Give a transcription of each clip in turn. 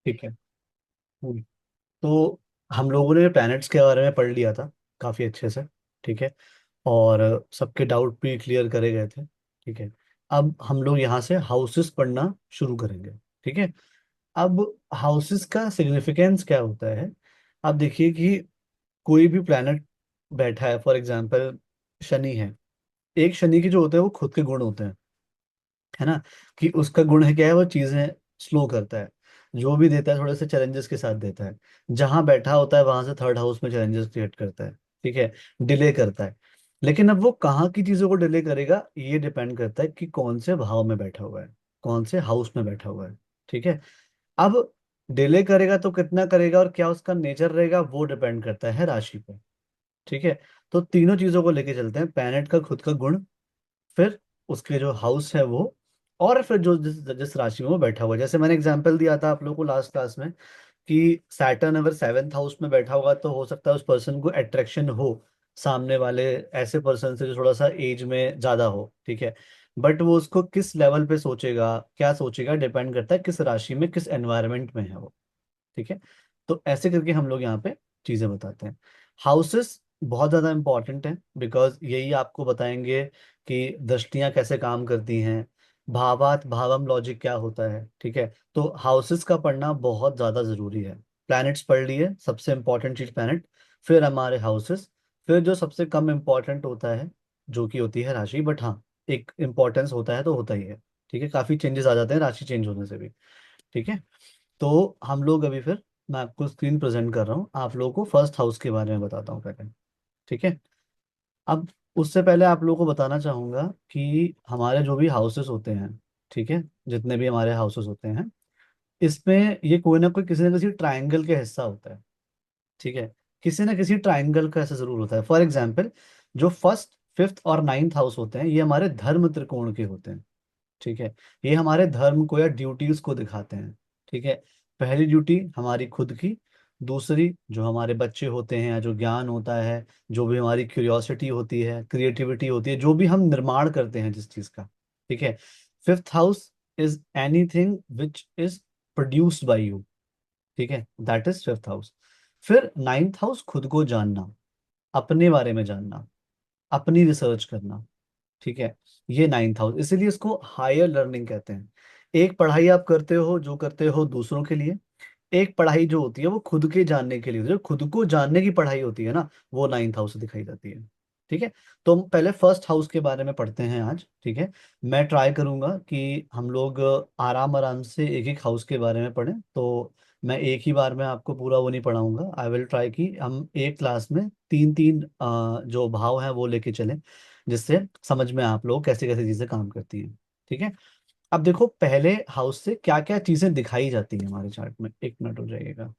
ठीक है। हम्म, तो हम लोगों ने प्लैनेट्स के बारे में पढ़ लिया था काफ़ी अच्छे से। ठीक है। और सबके डाउट भी क्लियर करे गए थे। ठीक है। अब हम लोग यहाँ से हाउसेस पढ़ना शुरू करेंगे। ठीक है। अब हाउसेस का सिग्निफिकेंस क्या होता है। अब देखिए कि कोई भी प्लैनेट बैठा है, फॉर एग्जांपल शनि है। एक शनि के जो होते हैं वो खुद के गुण होते हैं, है ना। कि उसका गुण है क्या है, वो चीजें स्लो करता है। जो भी देता है थोड़े से चैलेंजेस के साथ देता है। जहां बैठा होता है वहां से थर्ड हाउस में चैलेंजेस क्रिएट करता है। ठीक है। डिले करता है। लेकिन अब वो कहाँ की चीजों को डिले करेगा ये डिपेंड करता है कि कौन से भाव में बैठा हुआ है, कौन से हाउस में बैठा हुआ है। ठीक है। अब डिले करेगा तो कितना करेगा और क्या उसका नेचर रहेगा वो डिपेंड करता है राशि पे। ठीक है। तो तीनों चीजों को लेके चलते हैं, प्लैनेट का खुद का गुण, फिर उसके जो हाउस है वो, और फिर जो जिस जिस राशि में वो बैठा हुआ है। जैसे मैंने एग्जांपल दिया था आप लोगों को लास्ट क्लास में कि सैटर्न अगर सेवेंथ हाउस में बैठा होगा तो हो सकता है उस पर्सन को अट्रैक्शन हो सामने वाले ऐसे पर्सन से जो थोड़ा सा एज में ज्यादा हो। ठीक है। बट वो उसको किस लेवल पे सोचेगा, क्या सोचेगा, डिपेंड करता है किस राशि में, किस एनवायरनमेंट में है वो। ठीक है। तो ऐसे करके हम लोग यहाँ पे चीजें बताते हैं। हाउसेस बहुत ज्यादा इंपॉर्टेंट है बिकॉज यही आपको बताएंगे कि दृष्टियां कैसे काम करती हैं, भावात भावम लॉजिक क्या होता है। ठीक है। तो हाउसेस का पढ़ना बहुत ज्यादा जरूरी है। प्लैनेट्स पढ़ लिए, सबसे इंपॉर्टेंट चीज प्लैनेट, फिर हमारे हाउसेस, फिर जो सबसे कम इंपॉर्टेंट होता है जो कि होती है राशि। बट हाँ, एक इम्पोर्टेंस होता है तो होता ही है। ठीक है। काफी चेंजेस आ जाते हैं राशि चेंज होने से भी। ठीक है। तो हम लोग अभी फिर, मैं आपको स्क्रीन प्रेजेंट कर रहा हूँ, आप लोगों को फर्स्ट हाउस के बारे में बताता हूँ पहले। ठीक है। अब उससे पहले आप लोगों को बताना चाहूंगा कि हमारे जो भी हाउसेस होते हैं, ठीक है, जितने भी हमारे हाउसेस होते हैं, इसमें ये कोई ना कोई किसी ना किसी ट्राइंगल के हिस्सा होता है। ठीक है। किसी ना किसी ट्राइंगल का ऐसा जरूर होता है। फॉर एग्जाम्पल जो फर्स्ट, फिफ्थ और नाइन्थ हाउस होते हैं ये हमारे धर्म त्रिकोण के होते हैं। ठीक है। ये हमारे धर्म को या ड्यूटीज को दिखाते हैं। ठीक है। पहली ड्यूटी हमारी खुद की, दूसरी जो हमारे बच्चे होते हैं या जो ज्ञान होता है, जो भी हमारी क्यूरियोसिटी होती है, क्रिएटिविटी होती है, जो भी हम निर्माण करते हैं जिस चीज का। ठीक है। Fifth house is anything which is produced by you. ठीक है। That is fifth house. फिर नाइन्थ हाउस खुद को जानना, अपने बारे में जानना, अपनी रिसर्च करना। ठीक है। ये नाइन्थ हाउस, इसीलिए इसको हायर लर्निंग कहते हैं। एक पढ़ाई आप करते हो जो करते हो दूसरों के लिए, एक पढ़ाई जो होती है वो खुद के जानने के लिए, जो खुद को जानने की पढ़ाई होती है ना, वो नाइन्थ हाउस से दिखाई जाती है। ठीक है। तो हम पहले फर्स्ट हाउस के बारे में पढ़ते हैं आज। ठीक है। मैं ट्राई करूंगा कि हम लोग आराम आराम से एक एक हाउस के बारे में पढ़ें, तो मैं एक ही बार में आपको पूरा वो नहीं पढ़ाऊंगा। आई विल ट्राई कि हम एक क्लास में तीन तीन जो भाव हैं वो लेके चलें, जिससे समझ में आप लोग कैसे कैसे चीजें काम करती हैं। ठीक है। अब देखो पहले हाउस से क्या क्या चीजें दिखाई जाती हैं हमारे चार्ट में, एक मिनट हो जाएगा।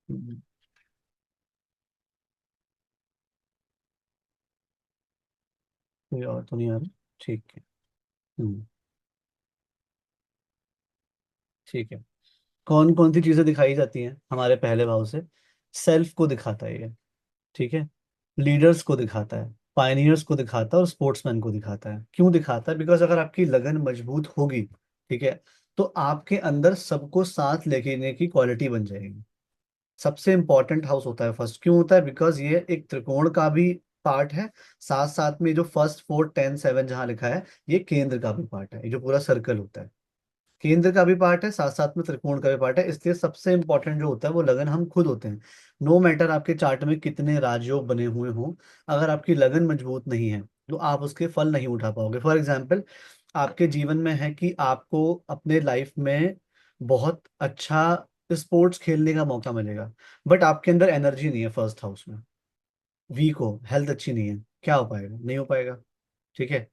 हम्म, कोई और तो नहीं आ रहा। ठीक है। हम्म, ठीक है। कौन कौन सी चीजें दिखाई जाती हैं हमारे पहले भाव से। सेल्फ को दिखाता है ये। ठीक है। लीडर्स को दिखाता है, पायनियर्स को दिखाता है, और स्पोर्ट्समैन को दिखाता है। क्यों दिखाता है? बिकॉज अगर आपकी लगन मजबूत होगी, ठीक है, तो आपके अंदर सबको साथ लेके आने की क्वालिटी बन जाएगी। सबसे इंपॉर्टेंट हाउस होता है फर्स्ट। क्यों होता है? बिकॉज ये एक त्रिकोण का भी पार्ट है, साथ साथ में जो फर्स्ट, फोर्थ, 10, 7 जहाँ लिखा है ये केंद्र का भी पार्ट है। ये जो पूरा सर्कल होता है केंद्र का भी पार्ट है, साथ साथ में त्रिकोण का भी पार्ट है। इसलिए सबसे इंपॉर्टेंट जो होता है वो लगन हम खुद होते हैं। नो मैटर आपके चार्ट में कितने राजयोग बने हुए हों, अगर आपकी लगन मजबूत नहीं है तो आप उसके फल नहीं उठा पाओगे। फॉर एग्जाम्पल आपके जीवन में है कि आपको अपने लाइफ में बहुत अच्छा स्पोर्ट्स खेलने का मौका मिलेगा, बट आपके अंदर एनर्जी नहीं है फर्स्ट हाउस में, वीक हो, हेल्थ अच्छी नहीं है, क्या हो पाएगा? नहीं हो पाएगा। ठीक है।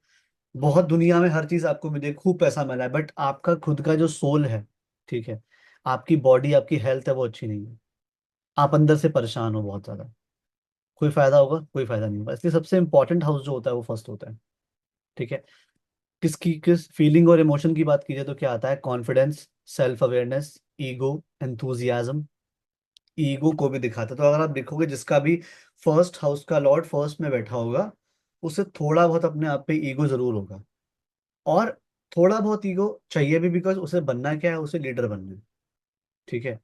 बहुत दुनिया में हर चीज आपको मिले, खूब पैसा मिला है, बट आपका खुद का जो सोल है, ठीक है, आपकी बॉडी, आपकी हेल्थ है वो अच्छी नहीं है, आप अंदर से परेशान हो बहुत ज्यादा, कोई फायदा होगा? कोई फायदा नहीं होगा। इसलिए सबसे इंपॉर्टेंट हाउस जो होता है वो फर्स्ट होता है। ठीक है। किसकी किस फीलिंग और इमोशन की बात कीजिए तो क्या आता है? Confidence, self awareness, ego, enthusiasm. Ego को भी दिखाता है। तो अगर आप देखोगे जिसका भी फर्स्ट हाउस का लॉर्ड फर्स्ट में बैठा होगा, उसे थोड़ा बहुत अपने आप पे ईगो जरूर होगा। और थोड़ा बहुत ईगो चाहिए भी, बिकॉज उसे बनना क्या है, उसे लीडर बनना है। ठीक है।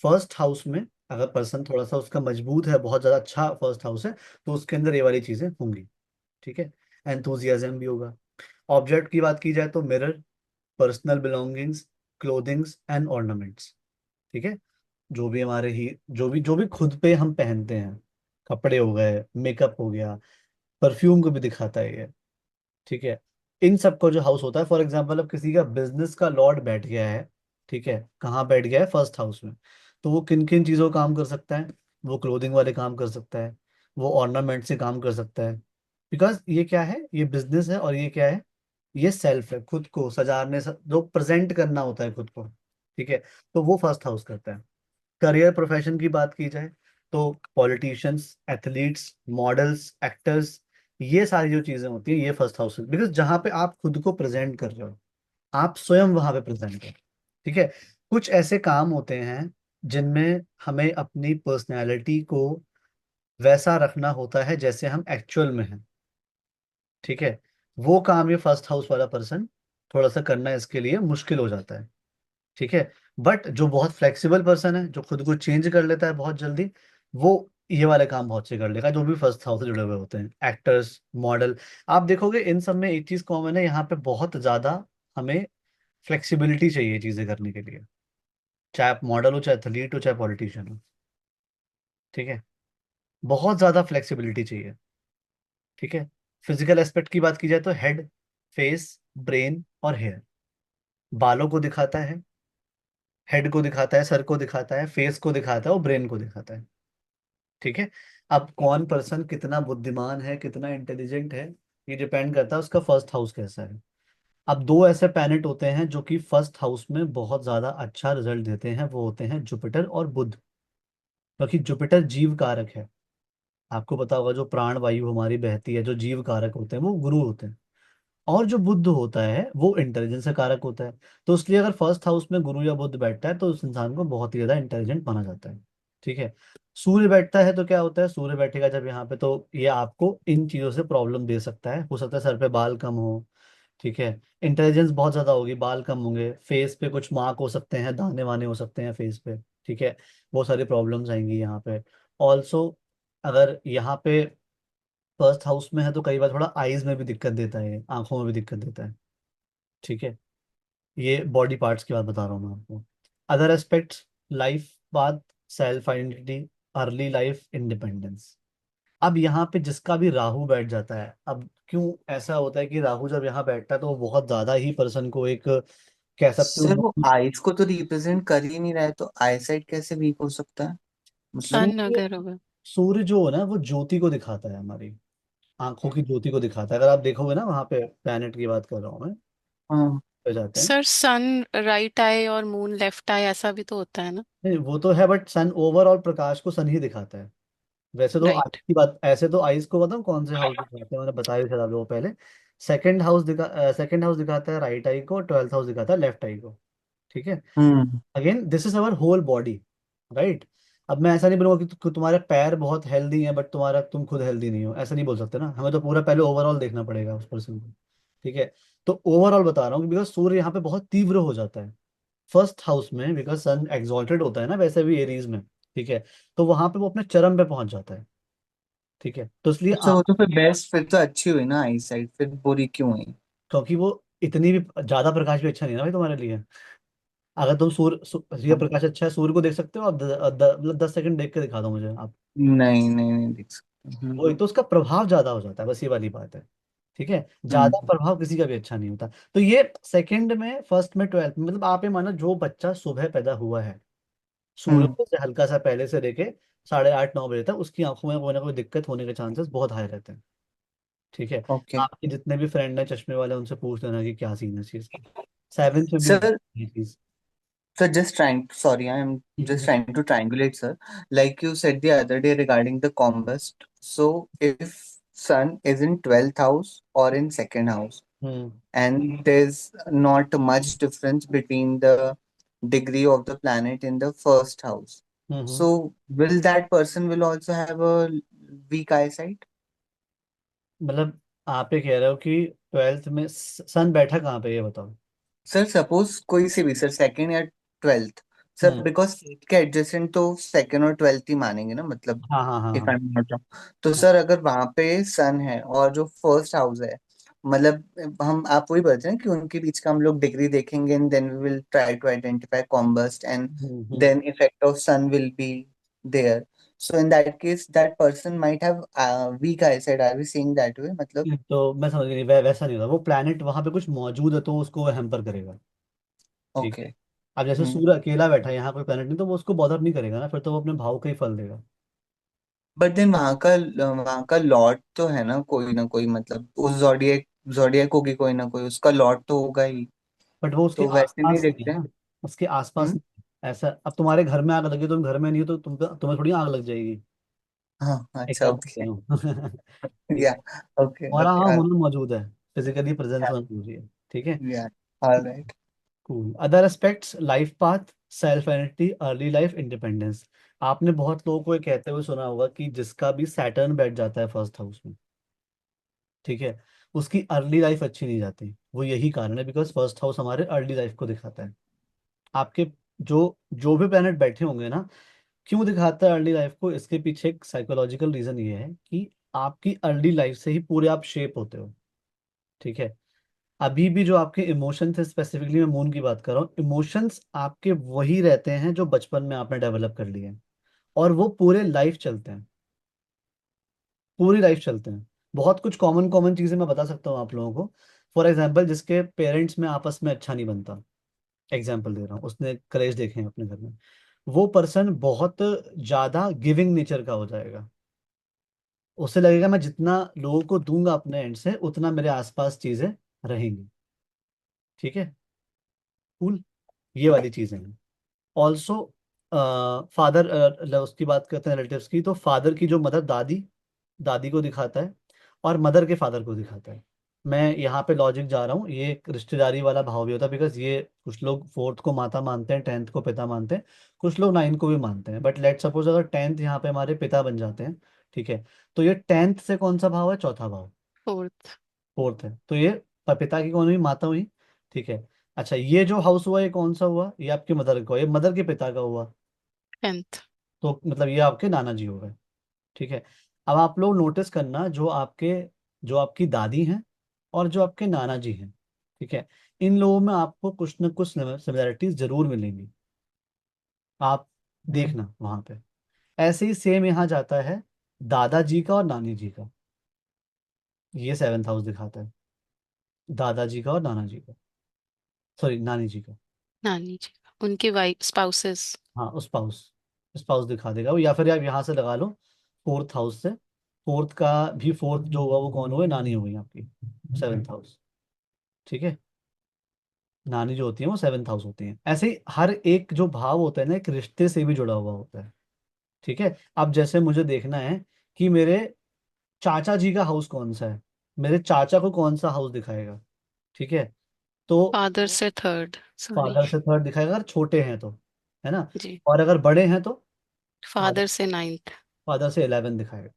फर्स्ट हाउस में अगर पर्सन थोड़ा सा उसका मजबूत है, बहुत ज्यादा अच्छा फर्स्ट हाउस है, तो उसके अंदर ये वाली चीजें होंगी। ठीक है। एंथुजियाज्म भी होगा। ऑब्जेक्ट की बात की जाए तो mirror, personal belongings, clothings and ornaments. ठीक है। जो भी खुद पे हम पहनते हैं, कपड़े हो गए, मेकअप हो गया, परफ्यूम को भी दिखाता है ये। ठीक है। इन सबको जो हाउस होता है, फॉर एग्जाम्पल अब किसी का बिजनेस का लॉर्ड बैठ गया है, ठीक है, कहाँ बैठ गया है, फर्स्ट हाउस में, तो वो किन किन चीज़ों का काम कर सकता है? वो क्लोथिंग वाले काम कर सकता है, वो ऑर्नामेंट से काम कर सकता है। बिकॉज ये क्या है, ये बिजनेस है, और ये क्या है, ये सेल्फ है, खुद को सजाने जो प्रेजेंट करना होता है खुद को। ठीक है। तो वो फर्स्ट हाउस करता है। करियर प्रोफेशन की बात की जाए तो पॉलिटिशियंस, एथलीट्स, मॉडल्स, एक्टर्स, ये सारी जो चीजें होती हैं, ये फर्स्ट हाउस, बिकॉज जहां पे आप खुद को प्रेजेंट कर रहे हो, आप स्वयं वहां पे प्रेजेंट हो। ठीक है। कुछ ऐसे काम होते हैं जिनमें हमें अपनी पर्सनैलिटी को वैसा रखना होता है जैसे हम एक्चुअल में हैं। ठीक है। वो काम ये फर्स्ट हाउस वाला पर्सन थोड़ा सा करना इसके लिए मुश्किल हो जाता है। ठीक है। बट जो बहुत फ्लेक्सिबल पर्सन है, जो खुद को चेंज कर लेता है बहुत जल्दी, वो ये वाले काम बहुत से कर लेगा, जो भी फर्स्ट हाउस से जुड़े हुए होते हैं, एक्टर्स, मॉडल। आप देखोगे इन सब में एक चीज कॉमन है, यहाँ पे बहुत ज्यादा हमें फ्लेक्सिबिलिटी चाहिए चीजें करने के लिए, चाहे आप मॉडल हो, चाहे एथलीट हो, चाहे पॉलिटिशियन हो। ठीक है। बहुत ज्यादा फ्लेक्सिबिलिटी चाहिए। ठीक है। फिजिकल एस्पेक्ट की बात की जाए तो हेड, फेस, ब्रेन और हेयर। बालों को दिखाता है, हेड को दिखाता है, सर को दिखाता है, फेस को दिखाता है और ब्रेन को दिखाता है। ठीक है। अब कौन पर्सन कितना बुद्धिमान है, कितना इंटेलिजेंट है, ये डिपेंड करता है उसका फर्स्ट हाउस कैसा है। अब दो ऐसे प्लैनेट होते हैं जो कि फर्स्ट हाउस में बहुत ज्यादा अच्छा रिजल्ट देते हैं, वो होते हैं जुपिटर और बुध। क्योंकि जुपिटर जीव कारक है। आपको पता होगा, जो प्राण वायु हमारी बहती है, जो जीव कारक होते हैं वो गुरु होते हैं। और जो बुध होता है वो इंटेलिजेंस का कारक होता है। तो इसलिए अगर फर्स्ट हाउस में गुरु या बुध बैठता है तो उस इंसान को बहुत ही ज्यादा इंटेलिजेंट माना जाता है। ठीक है। सूर्य बैठता है तो क्या होता है, सूर्य बैठेगा जब यहाँ पे, तो ये आपको इन चीजों से प्रॉब्लम दे सकता है, हो सकता है सर पे बाल कम हो। ठीक है। इंटेलिजेंस बहुत ज्यादा होगी, बाल कम होंगे, फेस पे कुछ मार्क हो सकते हैं, दाने वाने हो सकते हैं फेस पे। ठीक है। बहुत सारी प्रॉब्लम्स आएंगी यहाँ पे। ऑल्सो अगर यहाँ पे फर्स्ट हाउस में है तो कई बार थोड़ा आईज में भी दिक्कत देता है, आंखों में भी दिक्कत देता है। ठीक है। ये बॉडी पार्ट्स की बात बता रहा हूँ मैं आपको। अदर एस्पेक्ट्स, लाइफ बात, self identity, early life, independence. अब यहाँ पे जिसका भी राहु बैठ जाता है, अब क्यों ऐसा होता है कि राहु जब यहाँ बैठता है तो वो बहुत ज्यादा ही पर्सन को एक, कह सकते हो, सर वो आइज को तो रिप्रेजेंट कर ही नहीं रहा है, तो आई साइट कैसे वीक हो सकता है? मतलब। सन सूर्य, अगर होगा। सूर्य जो है ना वो ज्योति को दिखाता है, हमारी आंखों की ज्योति को दिखाता है। अगर आप देखोगे ना, वहां पे प्लैनेट की बात कर रहा हूँ मैं, हाँ। पे जाते हैं। सर सन राइट आई और मून लेफ्ट आई, ऐसा भी तो होता है ना? नहीं, वो तो है, बट सन ओवरऑल प्रकाश को सन ही दिखाता है। वैसे तो आइस राइट। की बात, ऐसे तो आइस को बताऊँ कौन से हाउस दिखाते हैं, मैंने बताया भी था आपको पहले। सेकंड हाउस दिखाता है राइट आई को, ट्वेल्थ हाउस दिखाता है लेफ्ट आई को। ठीक है। Hmm. Again this is our whole body, right. अब मैं ऐसा नहीं बोलूंगा कि तुम्हारे पैर बहुत हेल्दी हैं बट तुम खुद हेल्दी नहीं हो, ऐसा नहीं बोल सकते ना, हमें तो पूरा पहले ओवरऑल देखना पड़ेगा उस पर्सन को। ठीक है। तो ओवरऑल बता रहा हूँ, बिकॉज सूर्य यहाँ पे बहुत तीव्र हो जाता है फर्स्ट हाउस में, बिकॉज सन एक्सॉल्टेड होता है ना वैसे भी एरीज में। ठीक है। तो वहां पे वो अपने चरम पे पहुंच जाता है। ठीक है। तो इसलिए अच्छा, वो तो फिर बेस्ट, फिर तो अच्छी हुई ना आई साइट, फिर बुरी क्यों हुई? क्योंकि वो इतनी भी ज्यादा प्रकाश भी अच्छा नहीं है ना भाई तुम्हारे लिए। अगर तुम सूर्य हाँ। प्रकाश अच्छा है, सूर्य को देख सकते हो आप, मतलब 10 सेकंड देख के दिखा दो मुझे आप। नहीं नहीं नहीं देख सकते। वो तो उसका प्रभाव ज्यादा हो जाता है, बस ये वाली बात है। ठीक है। ज्यादा हम्म। प्रभाव किसी का भी अच्छा नहीं होता। तो ये सेकंड में, फर्स्ट में, ट्वेल्थ में, मतलब आप ये मानो जो बच्चा सुबह पैदा हुआ है, हम्म। सूर्य से हल्का सा पहले से लेके 8:30 9 बजे तक, उसकी आंखों में कोई ना कोई दिक्कत होने के चांसेस बहुत हाई रहते हैं। ठीक है। ओके। आपके जितने भी फ्रेंड हैं चश्मे वाले, उनसे पूछ लेना कि क्या सीन है इस चीज का। सेवेंथ में भी होता सर, है ये चीज। so just trying, sorry, I am just hmm. trying to triangulate, sir. Like you said the other day regarding the combust. So if sun is in 12th house or in second house, hmm. and there's not much difference between the degree of the planet in the first house. Hmm. So will that person will also have a weak eyesight? मतलब आप ये कह रहे हो कि twelfth में सन बैठा कहाँ पे, ये बताओ। सर सपोज कोई से भी सर, सेकंड या twelfth, sir hmm. Because seat के एडजेसेंट तो सेकंड और ट्वेल्थ ही मानेंगे ना, मतलब हाँ हाँ हाँ इफ आई हाँ एम नॉट रॉन्ग। तो हाँ। सर अगर वहां पे सन है और जो फर्स्ट हाउस है, मतलब हम आप वही बोलते हैं कि उनके बीच का हम लोग डिग्री देखेंगे and then we will try to identify combust and hmm. Then effect of sun will be there. So in that case that person might have weak eyesight, are we seeing that way मतलब? तो मैं समझ गई, वैसा नहीं होता, वो planet वहां पे कुछ मौजूद है तो उसको हैम्पर करेगा। ठीक ओके। है। अब जैसे सूर्य अकेला बैठा है, यहाँ कोई प्लैनेट नहीं, तो वो उसको बॉदर नहीं करेगा ना, फिर तो वो अपने भाव का ही फल देगा। बट देन वहां का लॉर्ड तो है ना कोई, मतलब उस जोडिएक होगी कोई ना कोई, उसका लॉर्ड तो होगा ही। बट वो उसके तो वैसे नहीं आसपास नहीं है देखते हैं। ना, उसके आसपास हम्म। नहीं है। ऐसा अब तुम्हारे घर में आग लगी, तुम घर में नहीं हो तो तुम्हें थोड़ी आग लग जाएगी। हाँ अच्छा एग्जाम्पल दे ओके। रहा हूँ। ठीक या है। ओके हमारा ओके। हाँ होना मौजूद है, फिजिकली प्रेजेंस होना जरूरी है। ठीक है। या alright. Cool. Other aspects, life path, self identity, early life, independence. आपने बहुत लोगों को ये कहते हुए सुना होगा कि जिसका भी सैटर्न बैठ जाता है फर्स्ट हाउस में, ठीक है, उसकी अर्ली लाइफ अच्छी नहीं जाती। वो यही कारण है, बिकॉज फर्स्ट हाउस हमारे अर्ली लाइफ को दिखाता है। आपके जो जो भी प्लैनेट बैठे होंगे ना, क्यों दिखाता है अर्ली लाइफ को, इसके पीछे एक साइकोलॉजिकल रीजन ये है कि आपकी अर्ली लाइफ से ही पूरे आप शेप होते हो। ठीक है। अभी भी जो आपके इमोशंस है, स्पेसिफिकली मैं मून की बात कर रहा हूँ, इमोशंस आपके वही रहते हैं जो बचपन में आपने डेवलप कर लिए हैं, और वो पूरे लाइफ चलते हैं, पूरी लाइफ चलते हैं। बहुत कुछ कॉमन कॉमन चीजें मैं बता सकता हूँ आप लोगों को। फॉर एग्जाम्पल, जिसके पेरेंट्स में आपस में अच्छा नहीं बनता, एग्जाम्पल दे रहा हूँ, उसने कलेश देखे हैं अपने घर में, वो पर्सन बहुत ज्यादा गिविंग नेचर का हो जाएगा। उसे लगेगा मैं जितना लोगों को दूंगा अपने एंड से, उतना मेरे आसपास चीजें रहेंगी। ठीक है। कूल। ये वाली चीजें हैं। ऑल्सो फादर, उसकी बात करते हैं रिलेटिव्स की, तो फादर की जो मदर, दादी, दादी को दिखाता है, और मदर के फादर को दिखाता है। मैं यहाँ पे लॉजिक जा रहा हूँ, ये एक रिश्तेदारी वाला भाव भी होता है, बिकॉज ये कुछ लोग फोर्थ को माता मानते हैं, टेंथ को पिता मानते हैं, कुछ लोग नाइन को भी मानते हैं, बट लेट सपोज अगर टेंथ यहाँ पे हमारे पिता बन जाते हैं, ठीक है, तो ये टेंथ से कौन सा भाव है, चौथा भाव, फोर्थ। फोर्थ है, तो ये पिता की कौन हुई, माता हुई। ठीक है। अच्छा, ये जो हाउस हुआ ये कौन सा हुआ, ये आपके मदर का हुआ, ये मदर के पिता का हुआ, टेंथ। तो मतलब ये आपके नाना जी हो गए। ठीक है। अब आप लोग नोटिस करना, जो आपकी दादी हैं और जो आपके नाना जी हैं, ठीक है, इन लोगों में आपको कुछ ना कुछ सिमिलरिटीज जरूर मिलेंगी। आप देखना वहां पे। ऐसे ही सेम यहाँ जाता है दादाजी का और नानी जी का, ये सेवेंथ हाउस दिखाता है, दादाजी का और नाना जी का, सॉरी नानी जी का। नानी जी का, उनकी वाइफ, स्पाउसेस। हाँ, स्पाउस, स्पाउस दिखा देगा वो, या फिर आप यहाँ से लगा लो, फोर्थ हाउस से। फोर्थ का भी, फोर्थ जो हुआ वो कौन हुआ, नानी हो गई आपकी, सेवेंथ हाउस। ठीक है। नानी जो होती है वो सेवेंथ हाउस होती है। ऐसे ही हर एक जो भाव होता है ना, एक रिश्ते से भी जुड़ा हुआ होता है। ठीक है। अब जैसे मुझे देखना है कि मेरे चाचा जी का हाउस कौन सा है, मेरे चाचा को कौन सा हाउस दिखाएगा। ठीक है। तो फादर से थर्ड, सॉरी। फादर से थर्ड दिखाएगा अगर छोटे हैं तो, है ना, जी। और अगर बड़े हैं तो फादर, फादर से नाइन्थ। फादर से 11 दिखाएगा।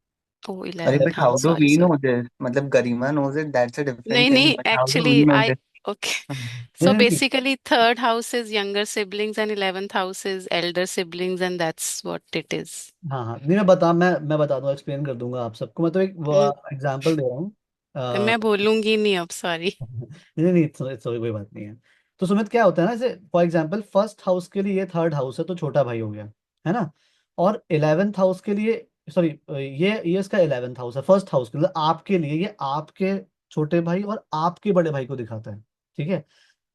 ओ अरे 11, बट हाँ how do sorry we know sorry. This, मतलब Garima knows it, that's a different नहीं थिंग, नहीं, but how do we actually know I, this? Okay. नहीं So नहीं नहीं। basically, third house is younger siblings and 11th house is elder siblings, and that's what it is. हाँ हाँ, नहीं मैं बता दूंगा, एक्सप्लेन कर दूंगा आप सबको, मैं तो एक हम्म, एग्जांपल दे रहा हूँ। मैं बोलूंगी नहीं अब, सॉरी। नहीं नहीं, इट्स कोई बात नहीं है। तो सुमित, क्या होता है ना, जैसे फॉर एग्जांपल फर्स्ट हाउस के लिए ये थर्ड हाउस है तो छोटा भाई हो गया, है ना, और 11th हाउस के लिए, सॉरी, ये इसका 11th हाउस है, फर्स्ट हाउस के लिए आपके लिए ये आपके छोटे भाई और आपके बड़े भाई को दिखाता है। ठीक है।